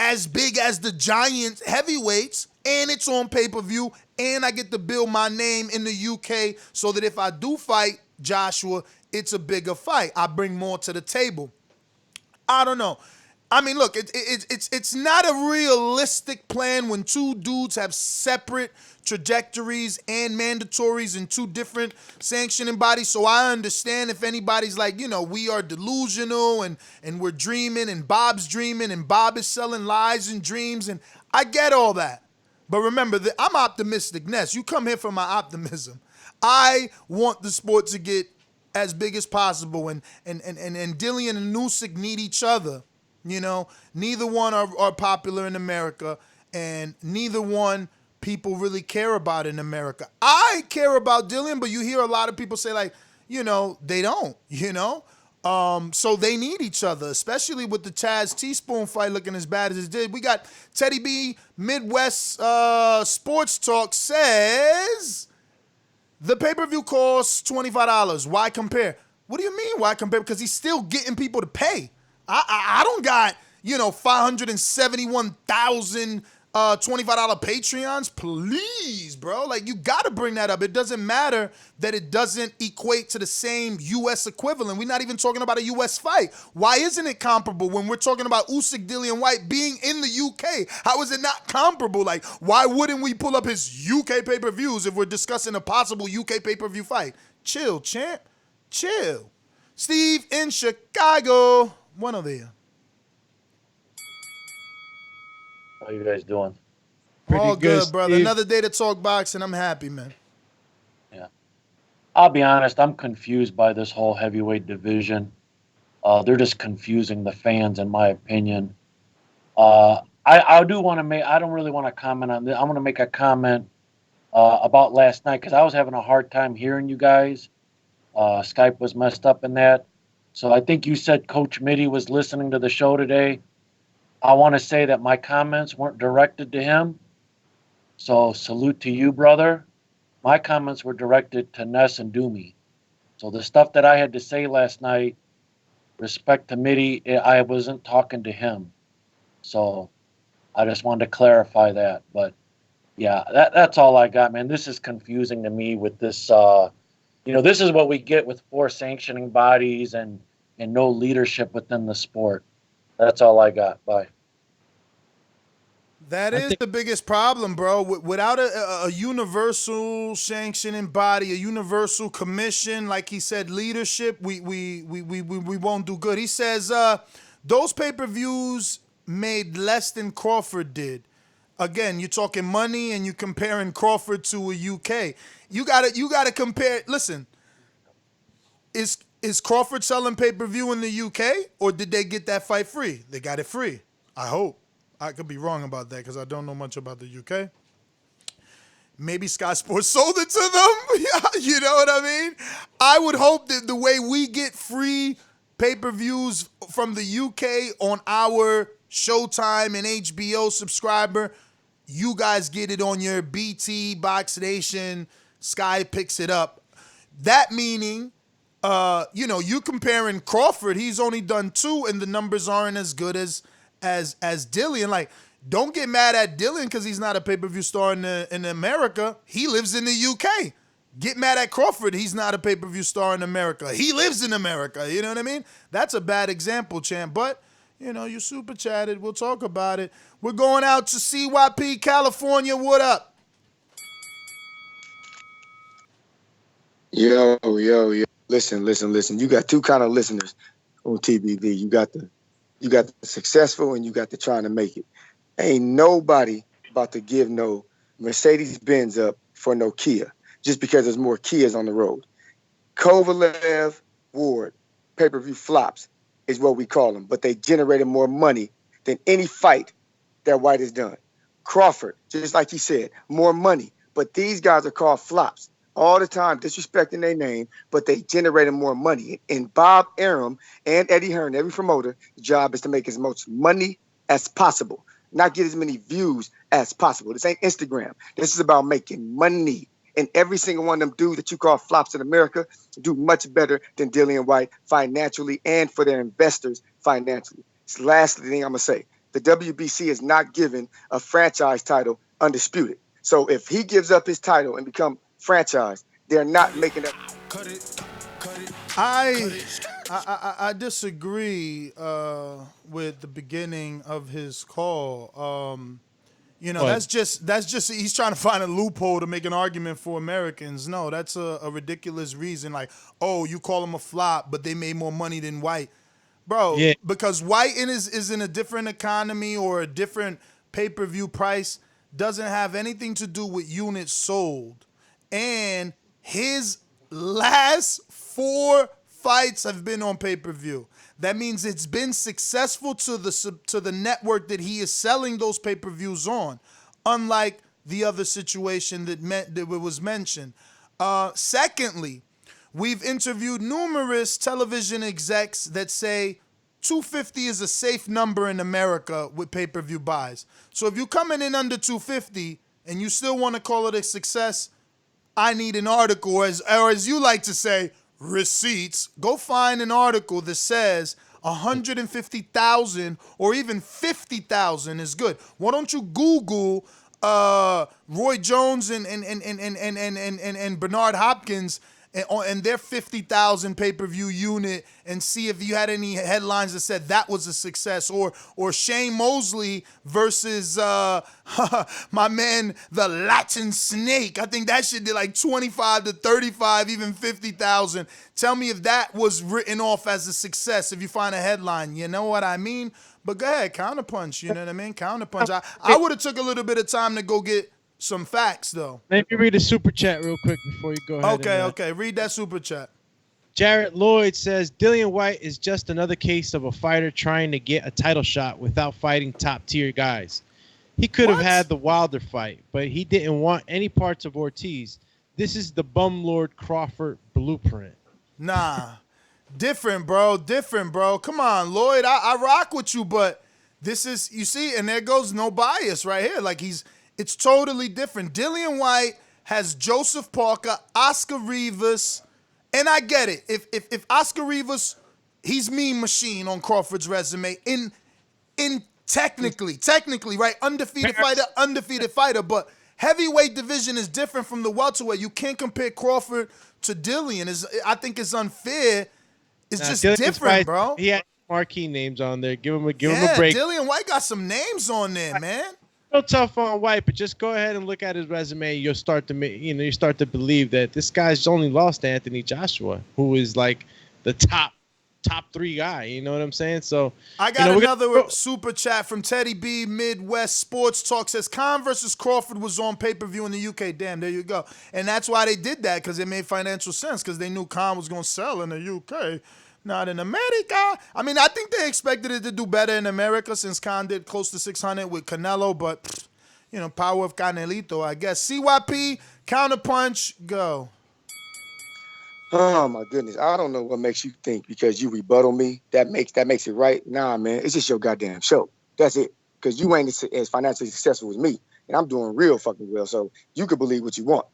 as big as the giant heavyweights, and it's on pay-per-view, and I get to build my name in the UK so that if I do fight Joshua, it's a bigger fight. I bring more to the table. I don't know. I mean, look, it's not a realistic plan when two dudes have separate trajectories and mandatories in two different sanctioning bodies. So I understand if anybody's like, we are delusional and we're dreaming and Bob's dreaming and Bob is selling lies and dreams, and I get all that. But remember that I'm optimistic. Ness, you come here for my optimism. I want the sport to get as big as possible, and Dillian and Usyk need each other. Neither one are popular in America, and neither one people really care about in America. I care about Dillian, but you hear a lot of people say, like, they don't, so they need each other, especially with the Chaz Teaspoon fight looking as bad as it did. We got Teddy B Midwest Sports Talk says the pay-per-view costs $25. Why compare? What do you mean why compare? Because he's still getting people to pay. I don't got, 571,000 $25 Patreons. Please, bro. Like, you got to bring that up. It doesn't matter that it doesn't equate to the same U.S. equivalent. We're not even talking about a U.S. fight. Why isn't it comparable when we're talking about Usyk, Dillian Whyte being in the U.K.? How is it not comparable? Like, why wouldn't we pull up his U.K. pay-per-views if we're discussing a possible U.K. pay-per-view fight? Chill, champ. Chill. Steve in Chicago. Bueno dia. How you guys doing? All good, brother. Steve. Another day to talk boxing. I'm happy, man. Yeah. I'll be honest. I'm confused by this whole heavyweight division. They're just confusing the fans, in my opinion. I do want to make. I don't really want to comment on this. I want to make a comment about last night because I was having a hard time hearing you guys. Skype was messed up in that. So I think you said Coach Mitty was listening to the show today. I want to say that my comments weren't directed to him. So salute to you, brother. My comments were directed to Ness and Doomy. So the stuff that I had to say last night, respect to Mitty, I wasn't talking to him. So I just wanted to clarify that. But yeah, that's all I got, man. This is confusing to me with this. This is what we get with 4 sanctioning bodies and no leadership within the sport. That's all I got. Bye. That is the biggest problem, bro. Without a universal sanctioning body, a universal commission, like he said, leadership, we won't do good. He says those pay-per-views made less than Crawford did. Again, you're talking money and you're comparing Crawford to a UK. You gotta compare. Listen, is Crawford selling pay-per-view in the UK, or did they get that fight free? They got it free. I hope. I could be wrong about that because I don't know much about the UK. Maybe Sky Sports sold it to them. You know what I mean? I would hope that the way we get free pay-per-views from the UK on our Showtime and HBO subscriber, you guys get it on your BT, Box Nation, Sky picks it up. That meaning, you comparing Crawford, he's only done 2 and the numbers aren't as good as Dillian. Like, don't get mad at Dillian because he's not a pay-per-view star in America. He lives in the UK. Get mad at Crawford. He's not a pay-per-view star in America. He lives in America. You know what I mean? That's a bad example, champ. But, you super chatted. We'll talk about it. We're going out to CYP, California. What up? Yo. Listen. You got 2 kind of listeners on TBV. You got the successful and you got the trying to make it. Ain't nobody about to give no Mercedes-Benz up for no Kia just because there's more Kias on the road. Kovalev, Ward, pay-per-view flops is what we call them, but they generated more money than any fight that White has done. Crawford, just like he said, more money, but these guys are called flops all the time, disrespecting their name, but they generated more money. And Bob Arum and Eddie Hearn, every promoter, the job is to make as much money as possible, not get as many views as possible. This ain't Instagram. This is about making money. And every single one of them dudes that you call flops in America do much better than Dillian Whyte financially and for their investors financially. It's the last thing I'm going to say. The WBC is not given a franchise title undisputed. So if he gives up his title and become franchise, they're not making that. I disagree with the beginning of his call. That's just he's trying to find a loophole to make an argument for Americans. No, that's a ridiculous reason. Like, oh, you call them a flop, but they made more money than White. Bro, yeah. Because White is in a different economy or a different pay-per-view price, doesn't have anything to do with units sold. And his last 4 fights have been on pay-per-view. That means it's been successful to the network that he is selling those pay-per-views on, unlike the other situation that was mentioned. Secondly, we've interviewed numerous television execs that say 250 is a safe number in America with pay-per-view buys. So if you're coming in under 250 and you still want to call it a success, I need an article, or as you like to say, receipts. Go find an article that says 150,000 or even 50,000 is good. Why don't you Google Roy Jones and Bernard Hopkins and their 50,000 pay-per-view unit and see if you had any headlines that said that was a success, or Shane Mosley versus my man the Latin Snake. I think that shit did like 25 to 35, even 50,000. Tell me if that was written off as a success if you find a headline. You know what I mean? But go ahead, counterpunch. You know what I mean? Counterpunch. I would have took a little bit of time to go get some facts, though. Let me read a super chat real quick before you go ahead. Okay. Read that super chat. Jarrett Lloyd says, Dillian Whyte is just another case of a fighter trying to get a title shot without fighting top-tier guys. He could have had the Wilder fight, but he didn't want any parts of Ortiz. This is the Bum Lord Crawford blueprint. Nah. Different, bro. Different, bro. Come on, Lloyd. I rock with you, but this is, you see, and there goes no bias right here. Like, it's totally different. Dillian Whyte has Joseph Parker, Oscar Rivas, and I get it. If Oscar Rivas, he's Mean Machine on Crawford's resume. In technically, right? Undefeated fighter, but heavyweight division is different from the welterweight. You can't compare Crawford to Dillian. I think it's unfair. It's just Dillian's different, fight, bro. He had marquee names on there. Give him a break. Dillian Whyte got some names on there, man. No tough on White, but just go ahead and look at his resume. You'll start to, you start to believe that this guy's only lost to Anthony Joshua, who is like the top 3 guy. You know what I'm saying? So I got another super chat from Teddy B. Midwest Sports Talk. Says Khan versus Crawford was on pay-per-view in the UK. Damn, there you go. And that's why they did that, because it made financial sense, because they knew Khan was going to sell in the UK, not in America. I mean, I think they expected it to do better in America since Khan did close to 600 with Canelo, but, power of Canelito, I guess. CYP, counterpunch, go. Oh my goodness. I don't know what makes you think because you rebuttal me that makes it right. Nah, man, it's just your goddamn show. That's it. Because you ain't as financially successful as me. And I'm doing real fucking well. So you can believe what you want.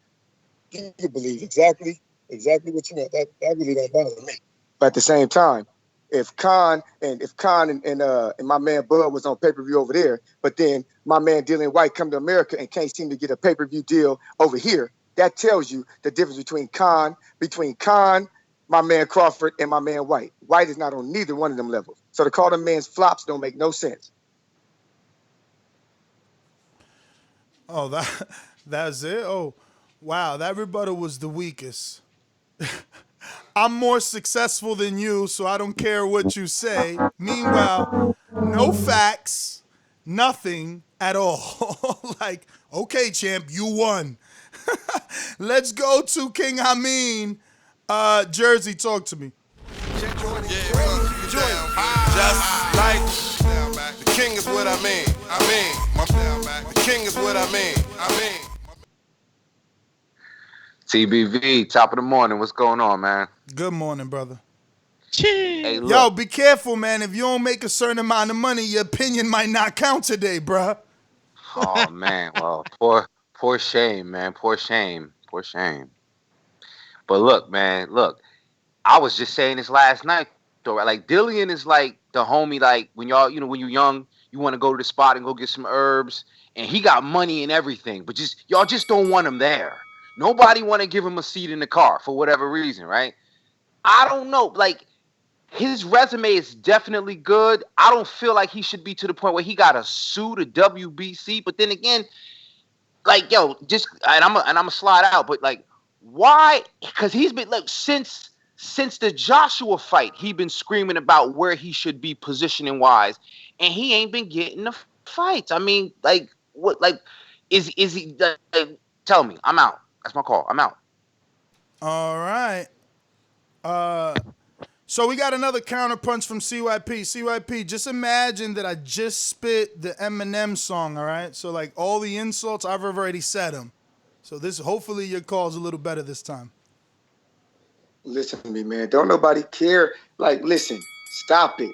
You can believe exactly what you want. That really don't bother me. But at the same time, if Khan and my man Bud was on pay-per-view over there, but then my man Dillian Whyte come to America and can't seem to get a pay-per-view deal over here, that tells you the difference between Khan, my man Crawford, and my man Whyte. Whyte is not on neither one of them levels. So to call them man's flops don't make no sense. Oh, that's it? Oh, wow, that rebuttal was the weakest. I'm more successful than you, so I don't care what you say. Meanwhile, no facts, nothing at all. Like, okay, champ, you won. Let's go to King Amin. Jersey, talk to me. Just like the king is what I mean. The king is what I mean. TBV, top of the morning. What's going on, man? Good morning, brother. Hey, look. Yo, be careful, man. If you don't make a certain amount of money, your opinion might not count today, bruh. Oh, man. Well, poor shame, man. Poor shame. But look, man, I was just saying this last night, though. Right? Like, Dillian is like the homie, like, when y'all, when you're young, you want to go to the spot and go get some herbs, and he got money and everything, but y'all just don't want him there. Nobody want to give him a seat in the car for whatever reason, right? I don't know. Like, his resume is definitely good. I don't feel like he should be to the point where he got to sue the WBC. But then again, like, yo, and I'm gonna slide out. But like, why? Because he's been like since the Joshua fight, he been screaming about where he should be positioning wise, and he ain't been getting the fights. I mean, like, what? Like, is he? Tell me, I'm out. That's my call. I'm out. All right. So we got another counterpunch from CYP. CYP, just imagine that I just spit the Eminem song, all right? So, like, all the insults, I've already said them. So hopefully your call's a little better this time. Listen to me, man. Don't nobody care. Like, listen, stop it.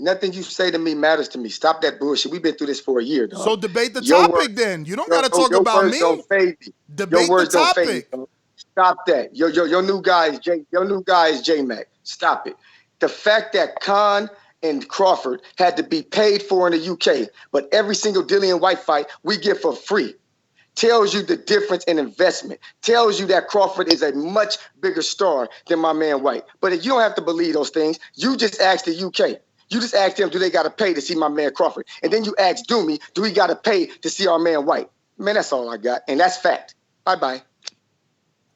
Nothing you say to me matters to me. Stop that bullshit. We've been through this for a year, dog. So debate the topic then. You don't got to talk about me. Don't fade me. Debate your words the topic. Don't fade me. Stop that. Your new guy is J-Mac. Stop it. The fact that Khan and Crawford had to be paid for in the UK, but every single Dillian Whyte fight we get for free, tells you the difference in investment, tells you that Crawford is a much bigger star than my man Whyte. But if you don't have to believe those things, you just ask the UK. You just ask them, do they got to pay to see my man Crawford? And then you ask Doomy, do we got to pay to see our man Whyte? Man, that's all I got. And that's fact. Bye-bye.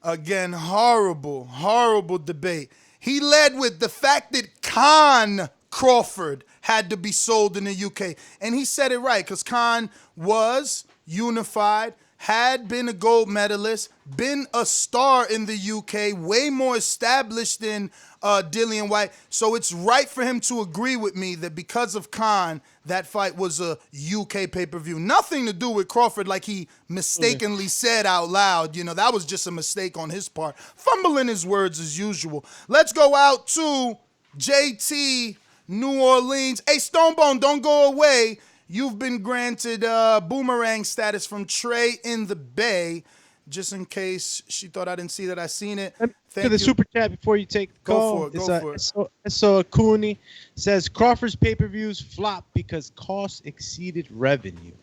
Again, horrible debate. He led with the fact that Khan Crawford had to be sold in the UK. And he said it right, because Khan was unified. had been a gold medalist, been a star in the UK, way more established than Dillian Whyte. So it's right for him to agree with me that because of Khan, that fight was a UK pay-per-view. Nothing to do with Crawford like he mistakenly said out loud. You know, that was just a mistake on his part. Fumbling his words as usual. Let's go out to JT, New Orleans. Hey, Stonebone, don't go away. You've been granted boomerang status from Trey in the Bay. Just in case she thought I didn't see that, I seen it. To the super chat before you take the call. Go for it. So Cooney says Crawford's pay-per-views flop because costs exceeded revenue.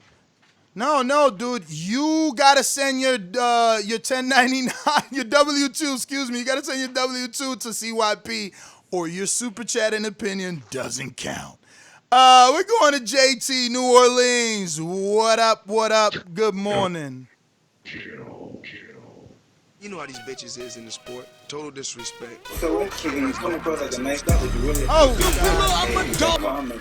No, dude. You gotta send your 1099, your W-2. Excuse me. You gotta send your W-2 to CYP, or your super chat and opinion doesn't count. We're going to JT, New Orleans. What up? Good morning. You know how these bitches is in the sport. Total disrespect. So when you come across like a nice guy, would you really? I'm a dog.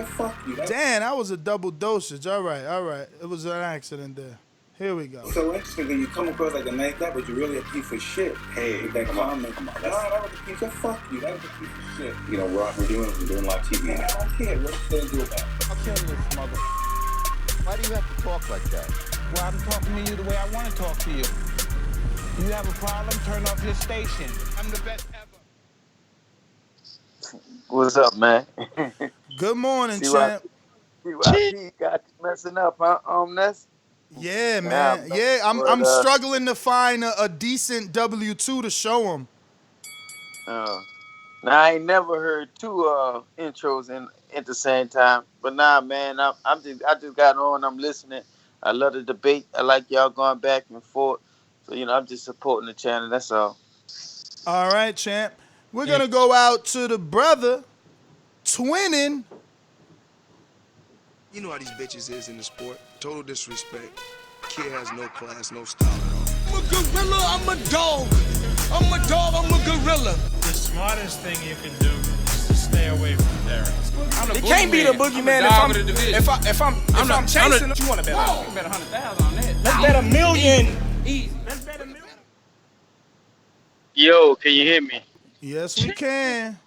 Fuck you. Damn, that was a double dosage. All right. It was an accident there. Here we go. So interesting, when you come across like a nice guy, but you're really a piece of shit. Hey, that comment. That was a piece of fuck you. That was a piece of shit. You know, we're doing live TV. Man, I don't care. What you gonna do about it? I'll kill this mother. Why do you have to talk like that? Well, I'm talking to you the way I want to talk to you. You have a problem? Turn off your station. I'm the best ever. What's up, man? Good morning, champ. CYP got you messing up, huh? Ness? Yeah, man. Yeah, I'm struggling to find a decent W-2 to show him. Now I ain't never heard two intros at the same time, but nah, man, I just got on. I'm listening. I love the debate. I like y'all going back and forth. So I'm just supporting the channel. That's all. All right, champ. We're gonna go out to the brother, twinning. You know how these bitches is in the sport. Total disrespect. Kid has no class, no style at all. I'm a gorilla, I'm a dog. I'm a dog, I'm a gorilla. The smartest thing you can do is to stay away from Derek. It can't be the boogeyman if I'm chasing him. You want to bet? You bet 100,000 on that. Let's bet $1 million. Easy. Let's bet $1 million. Yo, can you hear me? Yes, we can.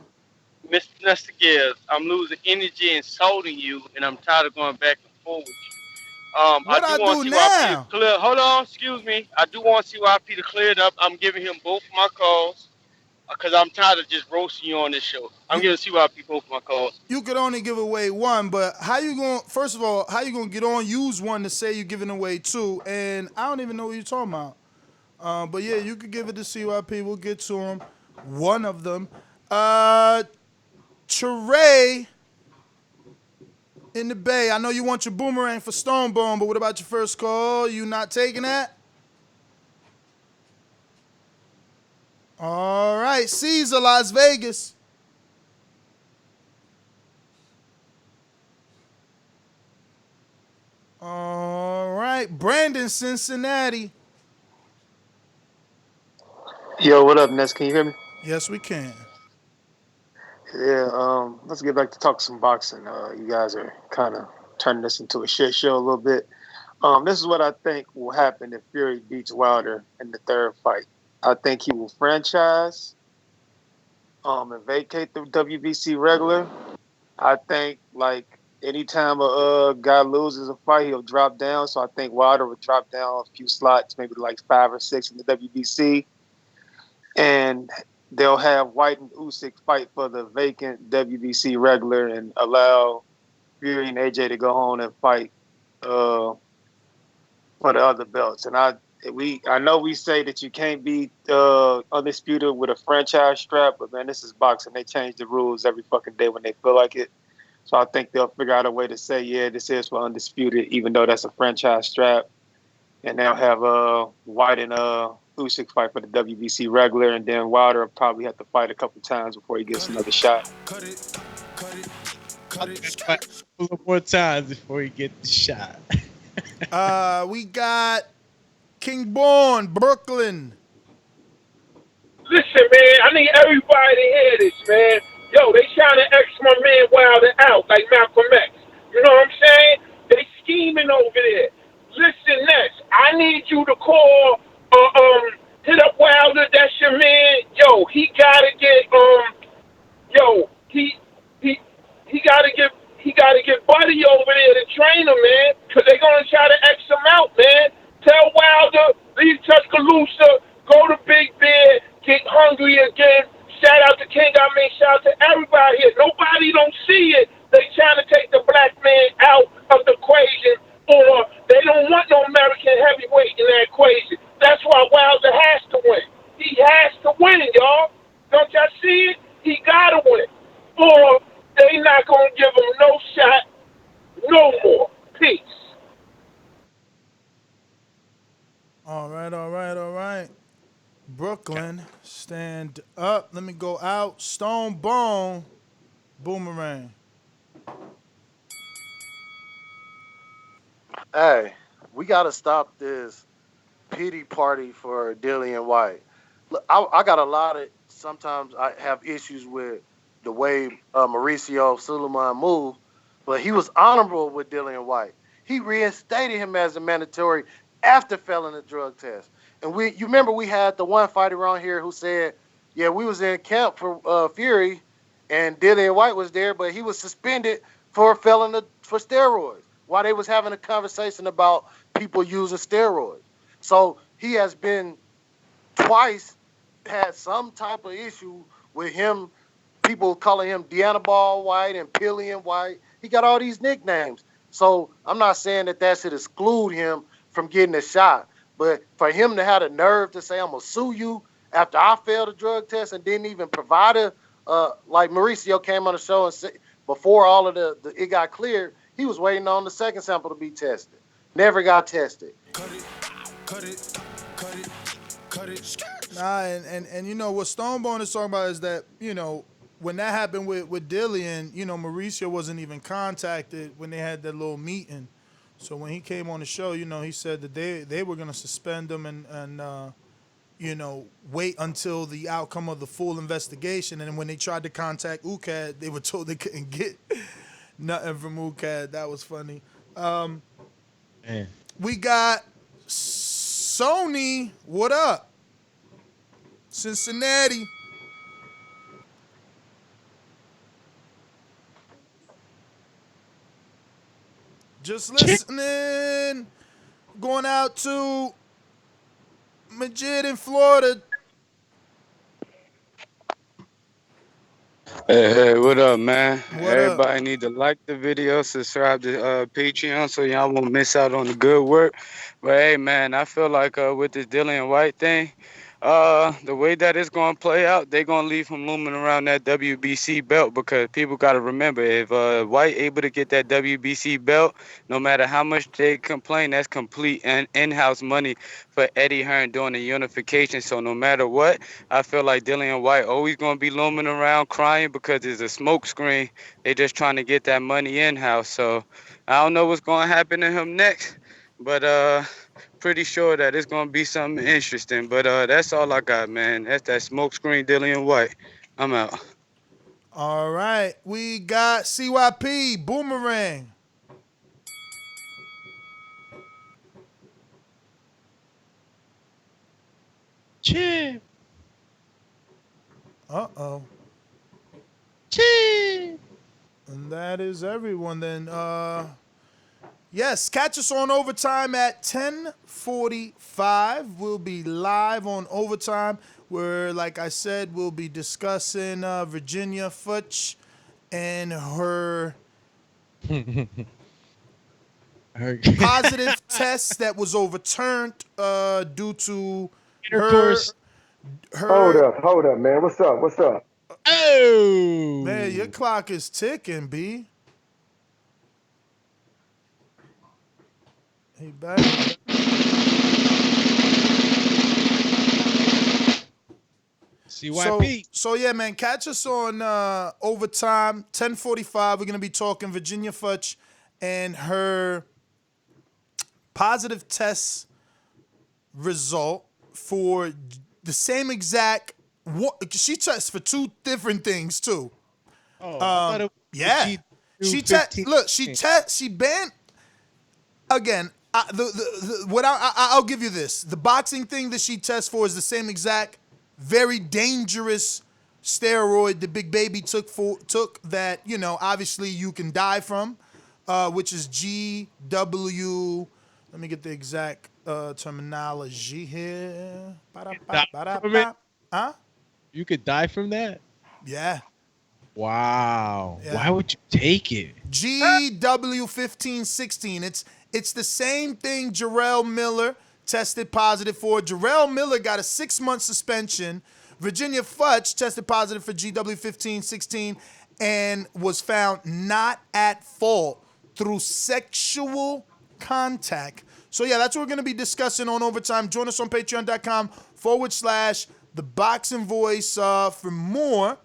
Mr. Nestor Gibbs, I'm losing energy insulting you, and I'm tired of going back and forth with you. What I do see now? Clear. Hold on, excuse me. I do want to see why Peter cleared up. I'm giving him both my calls because I'm tired of just roasting you on this show. I'm going to see why both my calls. You could only give away one, but how you going? First of all, how you gonna get on? Use one to say you're giving away two, and I don't even know what you're talking about. But yeah, you could give it to CYP. We'll get to him. One of them. Trey in the Bay. I know you want your boomerang for Stonebone, but what about your first call? You not taking that? All right, Caesar, Las Vegas. All right, Brandon, Cincinnati. Yo, what up, Ness? Can you hear me? Yes, we can. Yeah, let's get back to talk some boxing. You guys are kind of turning this into a shit show a little bit. This is what I think will happen if Fury beats Wilder in the third fight. I think he will franchise and vacate the WBC regular. I think, like, anytime a guy loses a fight, he'll drop down. So I think Wilder would drop down a few slots, maybe like 5 or 6 in the WBC. And they'll have Whyte and Usyk fight for the vacant WBC regular and allow Fury and AJ to go home and fight for the other belts. And I know we say that you can't be undisputed with a franchise strap, but man, this is boxing. They change the rules every fucking day when they feel like it. So I think they'll figure out a way to say, yeah, this is for undisputed, even though that's a franchise strap. And they'll have Whyte and Usyk fight for the WBC regular, and then Wilder will probably have to fight a couple times before he gets another shot. A couple more times before he gets the shot. We got King Born, Brooklyn. Listen, man, I need everybody to hear this, man. Yo, they trying to X my man Wilder out like Malcolm X. You know what I'm saying? They scheming over there. Listen, Ness. got to get Buddy over there to train him, man, because they're going to try to X him out, man. Tell Wilder, leave Tuscaloosa, go to Big Bear, get hungry again. Shout out to King, shout out to everybody here. Nobody don't see it. They trying to take the black man out of the equation, or they don't want no American heavyweight in that equation. That's why Wilder has to win. He has to win, y'all. Don't y'all see it? He got to win. Or they not going to give him no shot no more. Peace. All right. Brooklyn, stand up. Let me go out. Stone Bone, Boomerang. Hey, we got to stop this pity party for Dillian Whyte. Look, I got a lot of, sometimes I have issues with the way Mauricio Suleiman moved, but he was honorable with Dillian Whyte. He reinstated him as a mandatory after failing the drug test. And you remember we had the one fighter around here who said, yeah, we was in camp for Fury, and Dillian Whyte was there, but he was suspended for failing for steroids while they was having a conversation about people using steroids. So he has been twice had some type of issue with him, people calling him Deanna Ball White and Pillian White. He got all these nicknames. So I'm not saying that should exclude him from getting a shot. But for him to have the nerve to say, I'm going to sue you after I failed a drug test and didn't even provide like Mauricio came on the show and said, before all of it got cleared, he was waiting on the second sample to be tested. Never got tested. Cut it. Nah, and you know what Stonebone is talking about is that, you know, when that happened with Dillian, you know, Mauricio wasn't even contacted when they had that little meeting. So when he came on the show, you know, he said that they were going to suspend him and you know, wait until the outcome of the full investigation. And when they tried to contact UCAD, they were told they couldn't get nothing from UCAD. That was funny. We got Sony. What up? Cincinnati. Just listening. Going out to Majid in Florida. Hey, what up, man? Everybody need to like the video, subscribe to Patreon so y'all won't miss out on the good work. But hey, man, I feel like with this Dillian Whyte thing, the way that it's going to play out, they're going to leave him looming around that WBC belt because people got to remember, if Whyte able to get that WBC belt, no matter how much they complain, that's complete and in-house money for Eddie Hearn during the unification. So no matter what, I feel like Dillian Whyte always going to be looming around crying because it's a smoke screen. They just trying to get that money in-house. So I don't know what's going to happen to him next, but pretty sure that it's going to be something interesting. But that's all I got, man. That's that smoke screen Dillian Whyte. I'm out. All right. We got CYP, Boomerang. Chip. Uh-oh. Chip. And that is everyone then. Yes, catch us on Overtime at 10:45. We'll be live on Overtime where, like I said, we'll be discussing Virginia Futch and her positive test that was overturned due to intercourse. Hold up, man. What's up? Oh! Man, your clock is ticking, B. He back. CYP. So yeah, man, catch us on Overtime, 10:45. We're gonna be talking Virginia Futch and her positive test result for the same exact. She tests for two different things too. Oh, yeah. She banned again. I'll give you this. The boxing thing that she tests for is the same exact very dangerous steroid the big baby took that, you know, obviously you can die from, which is GW. Let me get the exact terminology here. Huh? You could die from that? Yeah. Wow. Yeah. Why would you take it? GW1516. It's the same thing Jarrell Miller tested positive for. Jarrell Miller got a 6-month suspension. Virginia Futch tested positive for GW1516 and was found not at fault through sexual contact. So yeah, that's what we're going to be discussing on Overtime. Join us on patreon.com/The Boxing Voice for more.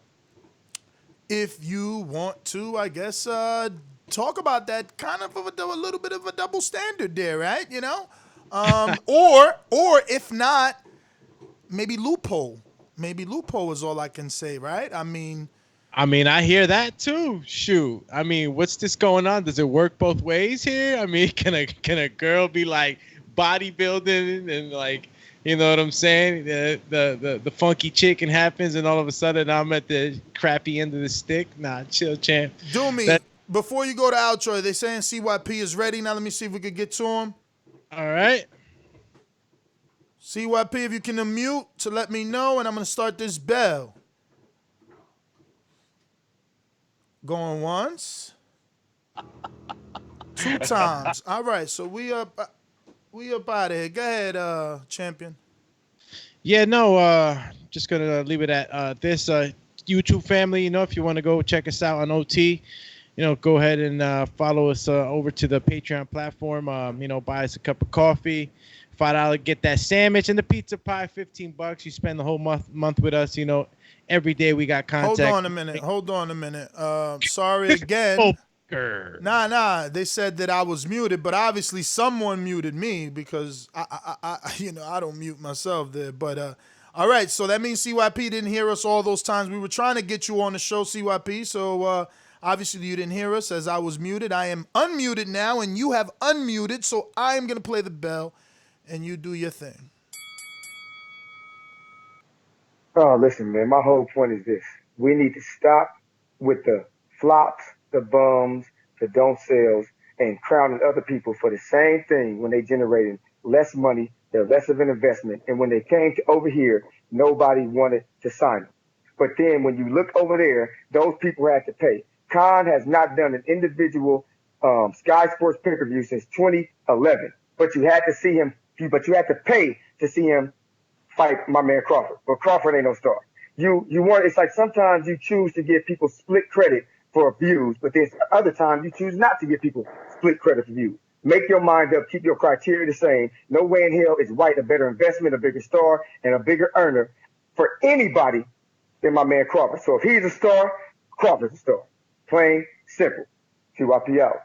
If you want to, I guess, talk about that kind of a little bit of a double standard there, right? You know, or if not, maybe loophole. Maybe loophole is all I can say, right? I mean, I hear that too. Shoot. I mean, what's this going on? Does it work both ways here? I mean, can a girl be like bodybuilding and like, you know what I'm saying? The funky chicken happens and all of a sudden I'm at the crappy end of the stick. Nah, chill, champ. Do me. Before you go to outro, they saying CYP is ready. Now let me see if we could get to him. All right. CYP, if you can unmute to let me know, and I'm going to start this bell. Going once. 2 times. All right, so we up out of here. Go ahead, champion. Yeah, no, just going to leave it at this. YouTube family, you know, if you want to go check us out on OT, you know, go ahead and follow us over to the Patreon platform. You know, buy us a cup of coffee. $5, get that sandwich and the pizza pie, $15. You spend the whole month with us. You know, every day we got contact. Hold on a minute. Sorry again. Nah. They said that I was muted, but obviously someone muted me because I you know, I don't mute myself there. But all right, so that means CYP didn't hear us all those times. We were trying to get you on the show, CYP. So obviously you didn't hear us as I was muted. I am unmuted now, and you have unmuted. So I am gonna play the bell. And you do your thing. Oh, listen, man, my whole point is this. We need to stop with the flops, the bums, the don't sells, and crowning other people for the same thing when they generated less money, they're less of an investment. And when they came to over here, nobody wanted to sign them. But then when you look over there, those people had to pay. Khan has not done an individual Sky Sports pay-per-view since 2011. But you had to see him. But you had to pay to see him fight my man Crawford. But Crawford ain't no star. You want, it's like sometimes you choose to give people split credit for views, but then other times you choose not to give people split credit for views. Make your mind up, keep your criteria the same. No way in hell is White a better investment, a bigger star, and a bigger earner for anybody than my man Crawford. So if he's a star, Crawford's a star. Plain, simple. CYP out.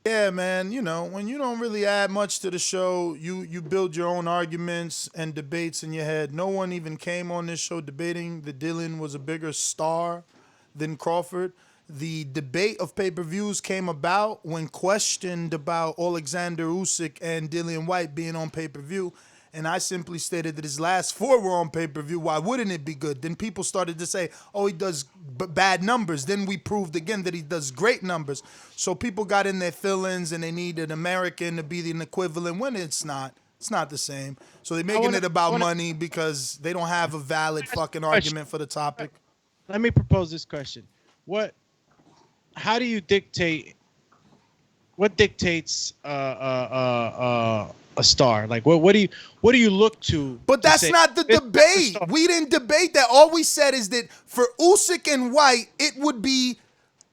Yeah, man, you know, when you don't really add much to the show, you build your own arguments and debates in your head. No one even came on this show debating that Dillian was a bigger star than Crawford. The debate of pay-per-views came about when questioned about Oleksandr Usyk and Dillian Whyte being on pay-per-view. And I simply stated that his last 4 were on pay-per-view. Why wouldn't it be good? Then people started to say, oh, he does bad numbers. Then we proved again that he does great numbers. So people got in their feelings and they need an American to be an equivalent when it's not. It's not the same. So they're making it about money because they don't have a valid fucking argument for the topic. Let me propose this question. How do you dictate, what dictates a star? Like what do you look to? But that's not the debate. We didn't debate that. All we said is that for Usyk and White, it would be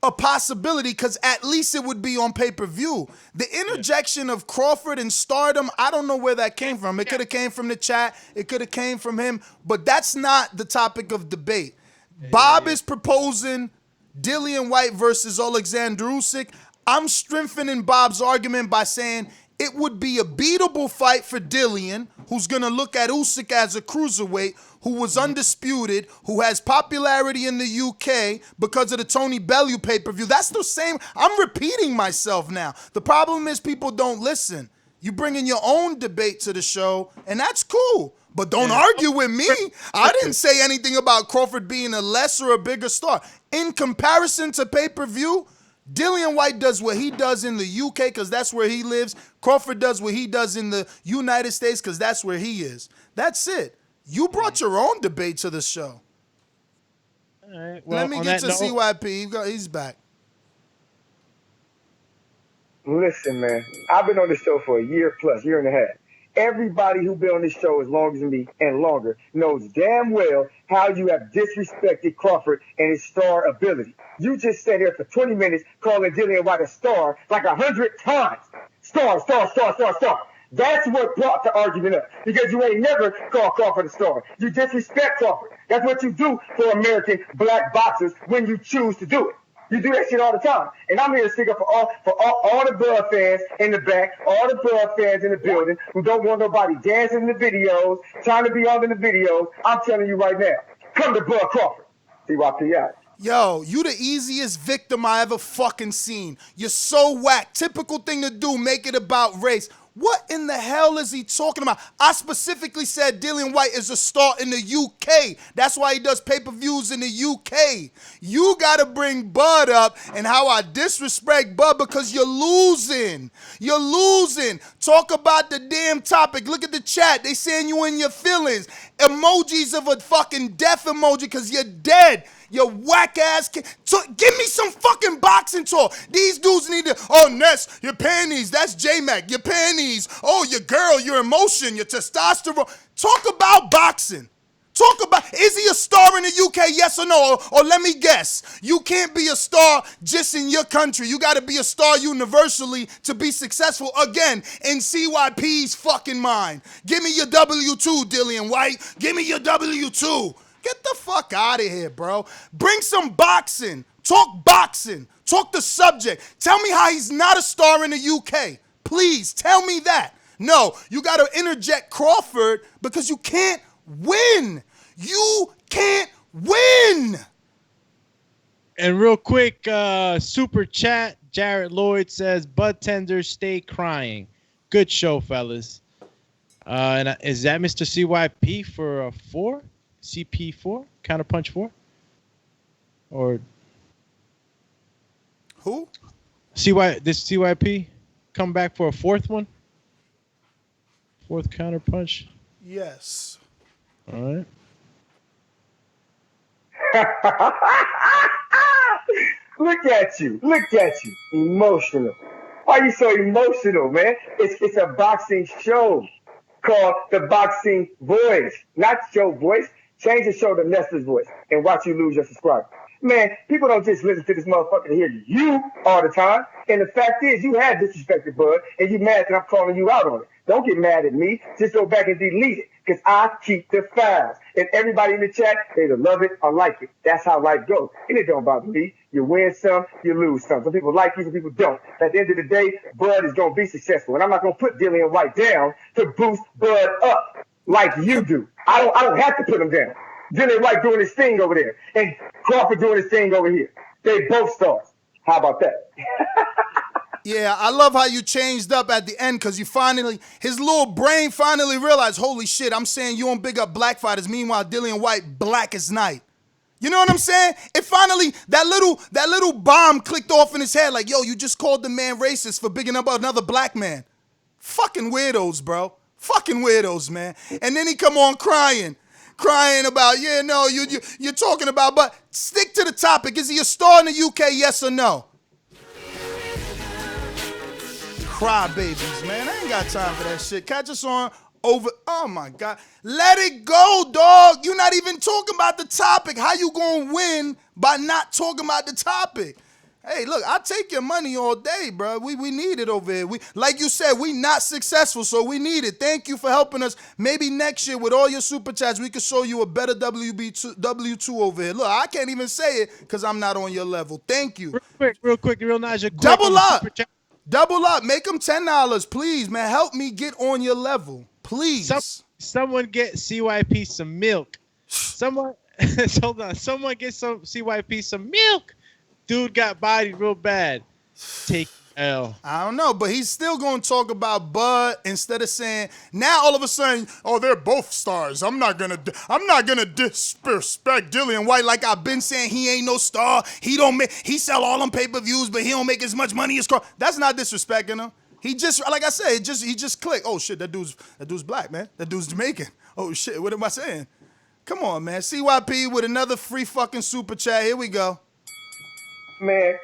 a possibility because at least it would be on pay-per-view. The interjection of Crawford and stardom, I don't know where that came from. It could have came from the chat. It could have came from him. But that's not the topic of debate. Bob is proposing Dillian Whyte versus Oleksandr Usyk. I'm strengthening Bob's argument by saying it would be a beatable fight for Dillian, who's going to look at Usyk as a cruiserweight, who was undisputed, who has popularity in the UK because of the Tony Bellew pay-per-view. That's the same. I'm repeating myself now. The problem is people don't listen. You bring in your own debate to the show, and that's cool. But don't argue with me. I didn't say anything about Crawford being a lesser or bigger star. In comparison to pay-per-view, Dillian Whyte does what he does in the UK because that's where he lives. Crawford does what he does in the United States because that's where he is. That's it. You brought your own debate to the show. All right. Well, let me get to CYP. He's back. Listen, man, I've been on this show for a year plus, year and a half. Everybody who's been on this show as long as me and longer knows damn well how you have disrespected Crawford and his star ability. You just sat here for 20 minutes calling Dillian Whyte a star like 100 times. Star, star, star, star, star. That's what brought the argument up, because you ain't never called Crawford a star. You disrespect Crawford. That's what you do for American black boxers when you choose to do it. You do that shit all the time. And I'm here to stick up for all the Bud fans in the back, all the Bud fans in the building who don't want nobody dancing in the videos, trying to be on in the videos. I'm telling you right now, come to Bud Crawford. CYP out. Yo, you the easiest victim I ever fucking seen. You're so whack. Typical thing to do, make it about race. What in the hell is he talking about? I specifically said Dillian Whyte is a star in the UK. That's why he does pay-per-views in the UK. You got to bring Bud up and how I disrespect Bud because you're losing. You're losing. Talk about the damn topic. Look at the chat. They saying you in your feelings. Emojis of a fucking death emoji because you're dead. You whack ass kid. Give me some fucking boxing talk. These dudes need to, Ness, your panties. That's J-Mac. Your panties. Oh, your girl, your emotion, your testosterone. Talk about boxing. Talk about, is he a star in the UK, yes or no? Or let me guess, you can't be a star just in your country. You got to be a star universally to be successful, again, in CYP's fucking mind. Give me your W2, Dillian Whyte. Give me your W2. Get the fuck out of here, bro. Bring some boxing. Talk boxing. Talk the subject. Tell me how he's not a star in the UK. Please, tell me that. No, you got to interject Crawford because you can't win. You can't win. And real quick, super chat, Jared Lloyd says, Bud Tender, stay crying. Good show, fellas. And is that Mr. CYP for a 4? CP4? Counterpunch 4? Or who? This CYP come back for a 4th one? 4th counterpunch? Yes. All right. Look at you. Look at you. Emotional. Why are you so emotional, man? It's a boxing show called The Boxing Voice. Not your voice. Change the show to Nestor's voice and watch you lose your subscribers. Man, people don't just listen to this motherfucker to hear you all the time. And the fact is, you have disrespected Bud, and you mad that I'm calling you out on it. Don't get mad at me. Just go back and delete it, because I keep the files. And everybody in the chat, they either love it or like it. That's how life goes. And it don't bother me. You win some, you lose some. Some people like you, some people don't. At the end of the day, Bud is going to be successful. And I'm not going to put Dillian Whyte down to boost Bud up like you do. I don't have to put him down. Dillian Whyte doing his thing over there, and Crawford doing his thing over here. They both stars. How about that? Yeah, I love how you changed up at the end because his little brain finally realized, holy shit, I'm saying you don't big up black fighters. Meanwhile, Dillian Whyte, black as night. You know what I'm saying? It finally, that little bomb clicked off in his head like, yo, you just called the man racist for bigging up another black man. Fucking weirdos, bro. Fucking weirdos, man. And then he come on crying about, you're talking about, but stick to the topic. Is he a star in the UK, yes or no? Cry babies, man. I ain't got time for that shit. Catch us on over. Oh my God. Let it go, dog. You're not even talking about the topic. How you gonna win by not talking about the topic? Hey, look, I'll take your money all day, bro. We need it over here. Like you said, we not successful, so we need it. Thank you for helping us. Maybe next year with all your super chats, we could show you a better W2 over here. Look, I can't even say it because I'm not on your level. Thank you. Real quick, real nice. Double up. Double up. Make them $10, please, man. Help me get on your level, please. Someone get CYP some milk. Someone, hold on. Someone get some CYP some milk. Dude got bodied real bad. Take L. I don't know, but he's still going to talk about Bud instead of saying now all of a sudden, oh, they're both stars. I'm not gonna disrespect Dillian Whyte like I've been saying. He ain't no star. He sell all them pay-per-views, but he don't make as much money as Carl. That's not disrespecting him. He just, like I said, he just clicked. Oh shit, that dude's black, man. That dude's Jamaican. Oh shit, what am I saying? Come on, man. CYP with another free fucking super chat. Here we go. Man,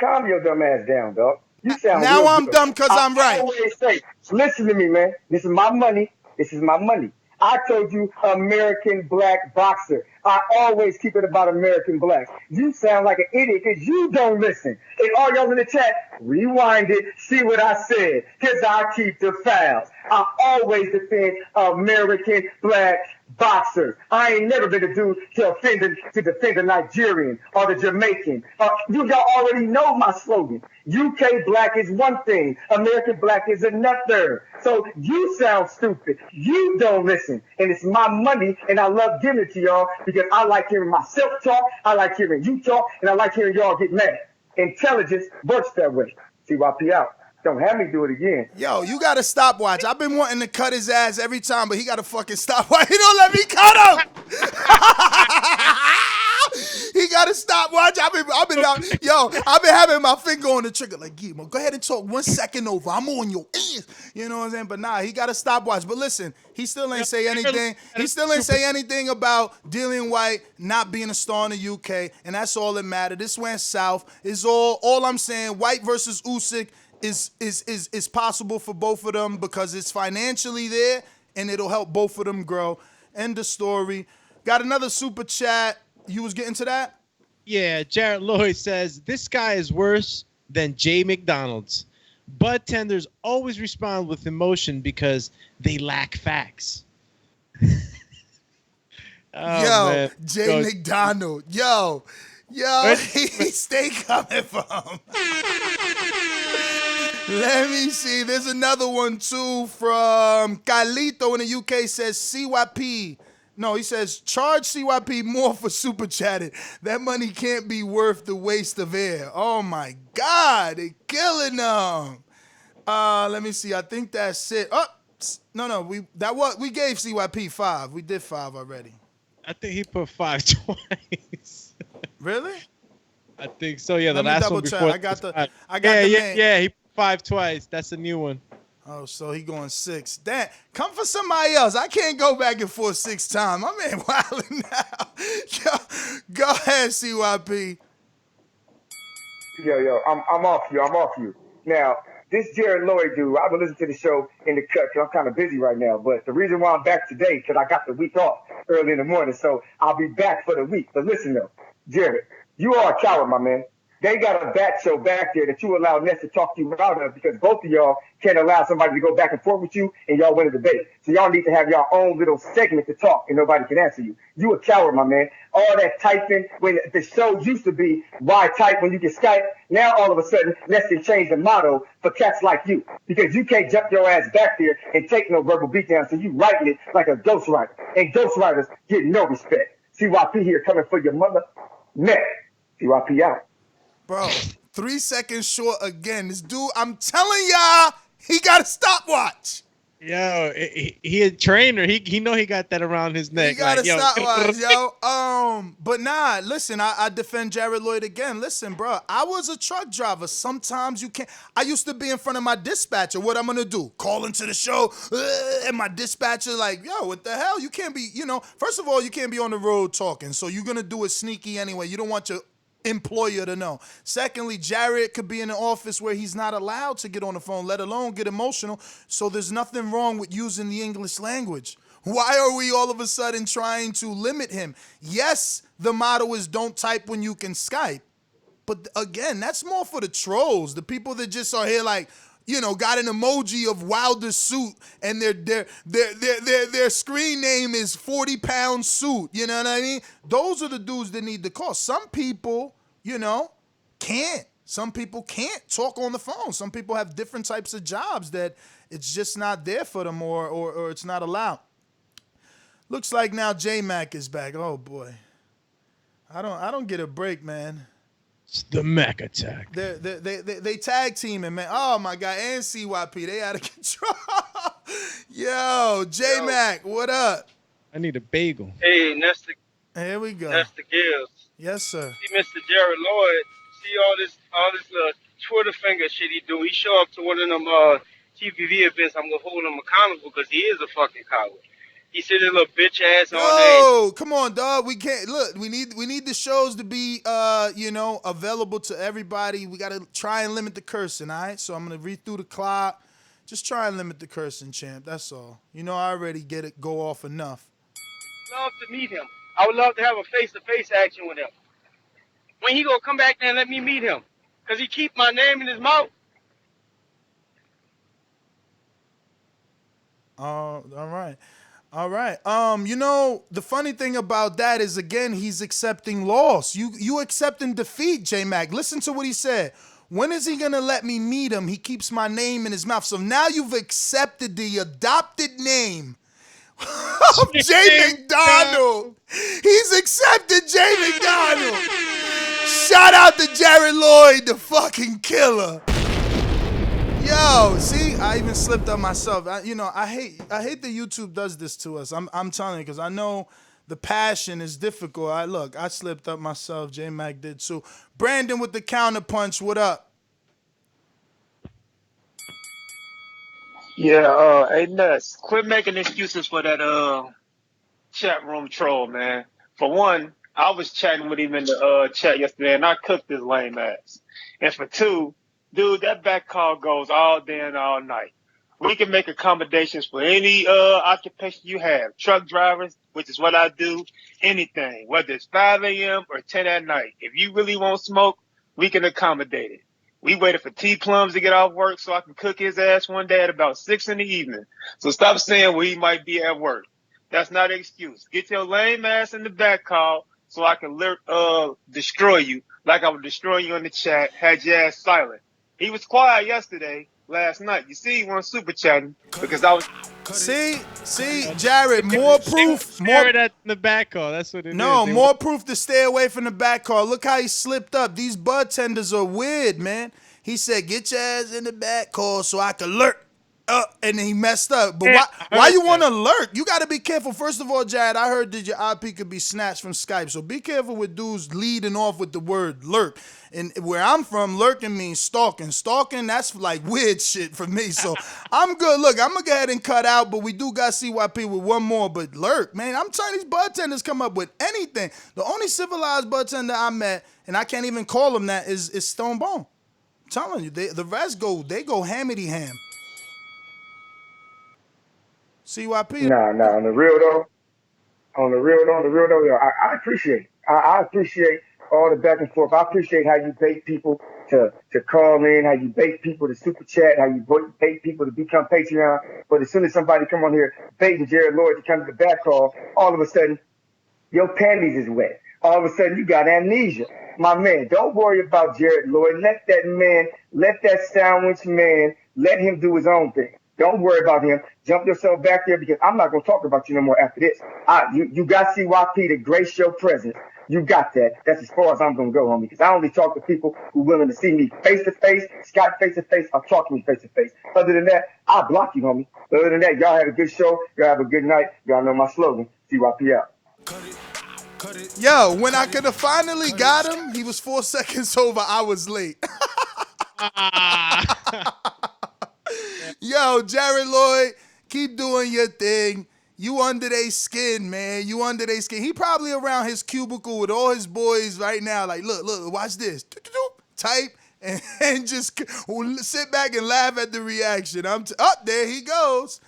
calm your dumb ass down, dog. You sound now real I'm good. dumb because I'm right. I always say, listen to me, man. This is my money. This is my money. I told you American black boxer. I always keep it about American blacks. You sound like an idiot because you don't listen. And all y'all in the chat, rewind it, see what I said, because I keep the files. I always defend American black boxers. I ain't never been a dude to defend the Nigerian or the Jamaican. Y'all already know my slogan. UK black is one thing. American black is another. So you sound stupid. You don't listen. And it's my money, and I love giving it to y'all because I like hearing myself talk, I like hearing you talk, and I like hearing y'all get mad. Intelligence works that way. CYP out. Don't have me do it again. Yo, you got a stopwatch. I've been wanting to cut his ass every time, but he got a fucking stopwatch. He don't let me cut him. He got a stopwatch. I've been having my finger on the trigger. Like, Gimo, go ahead and talk 1 second over. I'm on your ears. You know what I'm saying? But nah, he got a stopwatch. But listen, he still ain't say anything. He still ain't say anything about Dillian Whyte not being a star in the UK, and that's all that mattered. This went south. Is all I'm saying. Whyte versus Usyk is possible for both of them because it's financially there and it'll help both of them grow. End of story. Got another super chat. You was getting to that? Yeah, Jared Lloyd says, this guy is worse than Jay McDonald's. Bud tenders always respond with emotion because they lack facts. Man. Jay McDonald. Yo, he stay coming from. Let me see. There's another one, too, from Carlito in the UK says CYP. No, he says, charge CYP more for super chatting. That money can't be worth the waste of air. Oh, my God. They're killing them. Let me see. I think that's it. Oh, no. We gave CYP 5. We did 5 already. I think he put 5 twice. Really? I think so. Yeah, the Let me last double one check. before. I got the Yeah, he put 5 twice. That's a new one. Oh, so he going 6. Damn, come for somebody else. I can't go back and forth 6 times. My man wilding now. Yo, go ahead, CYP. Yo, I'm off you. Now, this Jared Lloyd dude, I've been listening to the show in the cut because I'm kind of busy right now. But the reason why I'm back today because I got the week off early in the morning, so I'll be back for the week. But listen though, Jared, you are a coward, my man. They got a bat show back there that you allow Ness to talk to you out of because both of y'all can't allow somebody to go back and forth with you and y'all win a debate. So y'all need to have your own little segment to talk and nobody can answer you. You a coward, my man. All that typing when the show used to be why type when you get Skype. Now all of a sudden Ness can change the motto for cats like you because you can't jump your ass back there and take no verbal beatdown. So you writing it like a ghostwriter. And ghostwriters get no respect. CYP here coming for your mother. Next. CYP out. Bro, 3 seconds short again. This dude, I'm telling y'all, he got a stopwatch. Yo, he a trainer. He know he got that around his neck. He got a stopwatch, yo. But nah, listen, I defend Jared Lloyd again. Listen, bro, I was a truck driver. Sometimes you can't. I used to be in front of my dispatcher. What I'm gonna do? Call into the show, and my dispatcher like, yo, what the hell? You can't be, first of all, you can't be on the road talking. So you're gonna do it sneaky anyway. You don't want your employer to know. Secondly, Jared could be in an office where he's not allowed to get on the phone, let alone get emotional. So there's nothing wrong with using the English language. Why are we all of a sudden trying to limit him? Yes, the motto is don't type when you can Skype. But again, that's more for the trolls, the people that just are here like, got an emoji of Wilder's suit and their screen name is 40-pound suit. You know what I mean? Those are the dudes that need the call. Some people, can't. Some people can't talk on the phone. Some people have different types of jobs that it's just not there for them or it's not allowed. Looks like now J-Mac is back. Oh boy. I don't get a break, man. It's the Mac attack. They tag teaming, man. Oh my God, and CYP, they out of control. Yo, J Mac, what up? I need a bagel. Hey, that's Here we go. the Gills. Yes, sir. See, Mr. Jared Lloyd. See all this Twitter finger shit he do. He show up to one of them TVV events. I'm gonna hold him accountable because he is a fucking coward. He said his little bitch ass on there. Oh, come on, dog. We can't look. We need the shows to be available to everybody. We gotta try and limit the cursing, all right? So I'm gonna read through the clock. Just try and limit the cursing, champ. That's all. You know, I already get it go off enough. Love to meet him. I would love to have a face-to-face action with him. When he gonna come back there and let me meet him? Cause he keep my name in his mouth. All right. All right. The funny thing about that is, again, he's accepting loss. You accepting defeat, J-Mac. Listen to what he said. When is he going to let me meet him? He keeps my name in his mouth. So now you've accepted the adopted name of Jay McDonald. He's accepted Jay McDonald. Shout out to Jared Lloyd, the fucking killer. Yo, see, I even slipped up myself. I hate that YouTube does this to us. I'm telling you, because I know the passion is difficult. I slipped up myself. J Mac did too. Brandon with the counterpunch. What up? Yeah, hey Nuts, quit making excuses for that chat room troll, man. For one, I was chatting with him in the chat yesterday, and I cooked his lame ass. And for two, dude, that back call goes all day and all night. We can make accommodations for any occupation you have. Truck drivers, which is what I do, anything, whether it's 5 a.m. or 10 at night. If you really want smoke, we can accommodate it. We waited for T-Plums to get off work so I can cook his ass one day at about 6 in the evening. So stop saying where he might be at work. That's not an excuse. Get your lame ass in the back call so I can destroy you like I would destroy you in the chat, had your ass silent. He was quiet last night. You see, he wasn't super chatting because I was. See, Jared, more proof. Jared at the back call. That's what it is. No, more proof to stay away from the back call. Look how he slipped up. These bud tenders are weird, man. He said, "Get your ass in the back call so I can lurk." And he messed up. But why you want to lurk? You got to be careful. First of all, Jared, I heard that your IP could be snatched from Skype. So be careful with dudes leading off with the word lurk. And where I'm from, lurking means stalking. Stalking, that's like weird shit for me. So I'm good. Look, I'm going to go ahead and cut out, but we do got CYP with one more. But lurk, man, I'm telling these bartenders come up with anything. The only civilized bartender I met, and I can't even call him that, is Stone Bone. I'm telling you, the rest go hammity ham. CYP. Nah, on the real though, yo, I appreciate it. I appreciate all the back and forth. I appreciate how you bait people to call in, how you bait people to super chat, how you bait people to become Patreon. But as soon as somebody come on here baiting Jared Lloyd to come to the back call, all of a sudden, your panties is wet. All of a sudden, you got amnesia. My man, don't worry about Jared Lloyd. Let that sandwich man, let him do his own thing. Don't worry about him. Jump yourself back there because I'm not going to talk about you no more after this. You got CYP to grace your presence. You got that. That's as far as I'm going to go, homie, because I only talk to people who are willing to see me face-to-face, Skype face-to-face, or talk to me face-to-face. Other than that, I'll block you, homie. Other than that, y'all have a good show. Y'all have a good night. Y'all know my slogan, CYP out. Yo, when I could have finally got him, he was 4 seconds over. I was late. Yo, Jared Lloyd, keep doing your thing. You under their skin, man. You under their skin. He probably around his cubicle with all his boys right now. Like, look, watch this. Type and just sit back and laugh at the reaction. There he goes.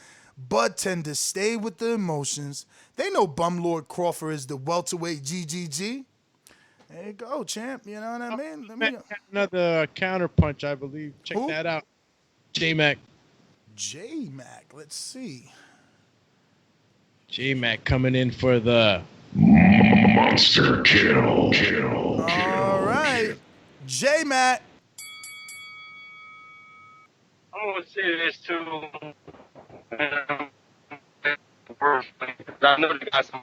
Bud tender, stay with the emotions. They know Bumlord Crawford is the welterweight GGG. There you go, champ. You know what I mean? Another counter punch, I believe. Check that out. J-Mac. J-Mac, let's see. J-Mac coming in for the monster kill. All right. J-Mac. I'm going to say this too. I know they got some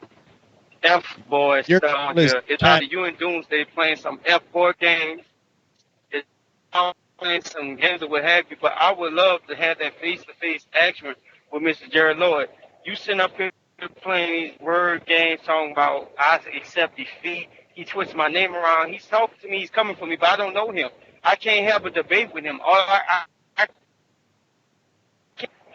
F boys You're down list here. It's chat. either you and Doomsday playing some F4 games, it's playing some games or what have you. But I would love to have that face-to-face action with Mr. Jared Lloyd. You sitting up here playing these word games, talking about I accept defeat. He twists my name around. He's talking to me. He's coming for me, but I don't know him. I can't have a debate with him.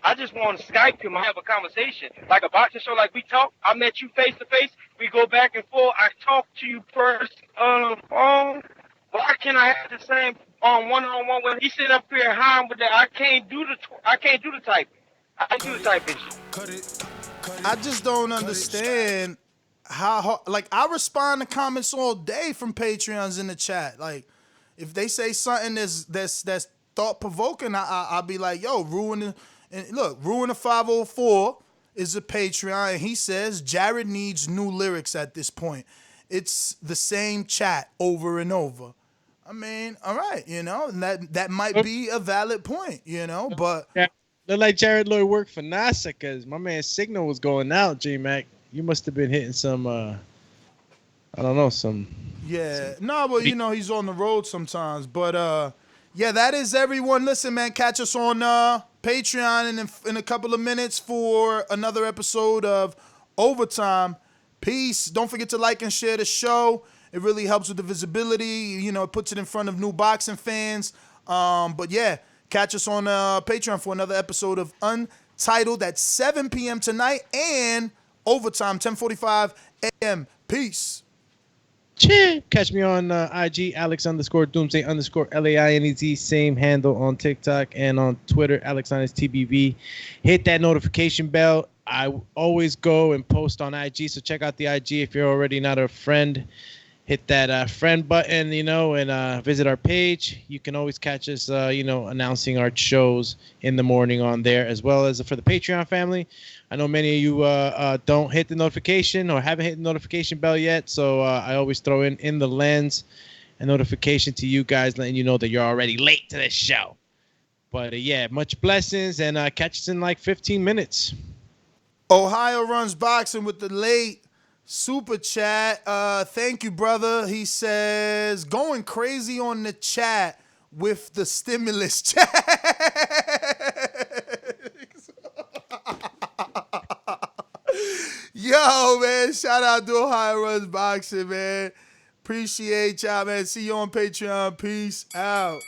I just want to Skype him and have a conversation. Like a boxing show, like we talk. I met you face to face. We go back and forth. I talk to you first on the phone. Why can't I have the same one-on-one when he's sitting up here high with that? I can't do the typing. I can't do the typing. I just don't understand how like I respond to comments all day from Patreons in the chat. Like if they say something that's thought provoking, I'll be like, yo, ruin the 504 is a Patreon, and he says Jared needs new lyrics at this point. It's the same chat over and over. I mean, all right, and that might be a valid point, but Look like Jared Lloyd worked for NASA because my man's signal was going out, J-Mac. You must have been hitting some, I don't know, some. Yeah, no, but he's on the road sometimes. But yeah, that is everyone. Listen, man, catch us on Patreon in a couple of minutes for another episode of Overtime. Peace. Don't forget to like and share the show. It really helps with the visibility. It puts it in front of new boxing fans. But yeah, catch us on Patreon for another episode of Untitled at 7 p.m. tonight and Overtime, 10:45 a.m. Peace. Catch me on IG, Alex_Doomsday_LAINEZ. Same handle on TikTok and on Twitter, AlexTBV. Hit that notification bell. I always go and post on IG, so check out the IG if you're already not a friend. Hit that friend button, and visit our page. You can always catch us, announcing our shows in the morning on there, as well as for the Patreon family. I know many of you don't hit the notification or haven't hit the notification bell yet, so I always throw in the lens a notification to you guys, letting you know that you're already late to this show. But yeah, much blessings, and catch us in like 15 minutes. Ohio Runs Boxing with the late super chat. Thank you, brother. He says, going crazy on the chat with the stimulus check. Yo, man, shout out to Ohio Runs Boxing, man. Appreciate y'all, man. See you on Patreon. Peace out.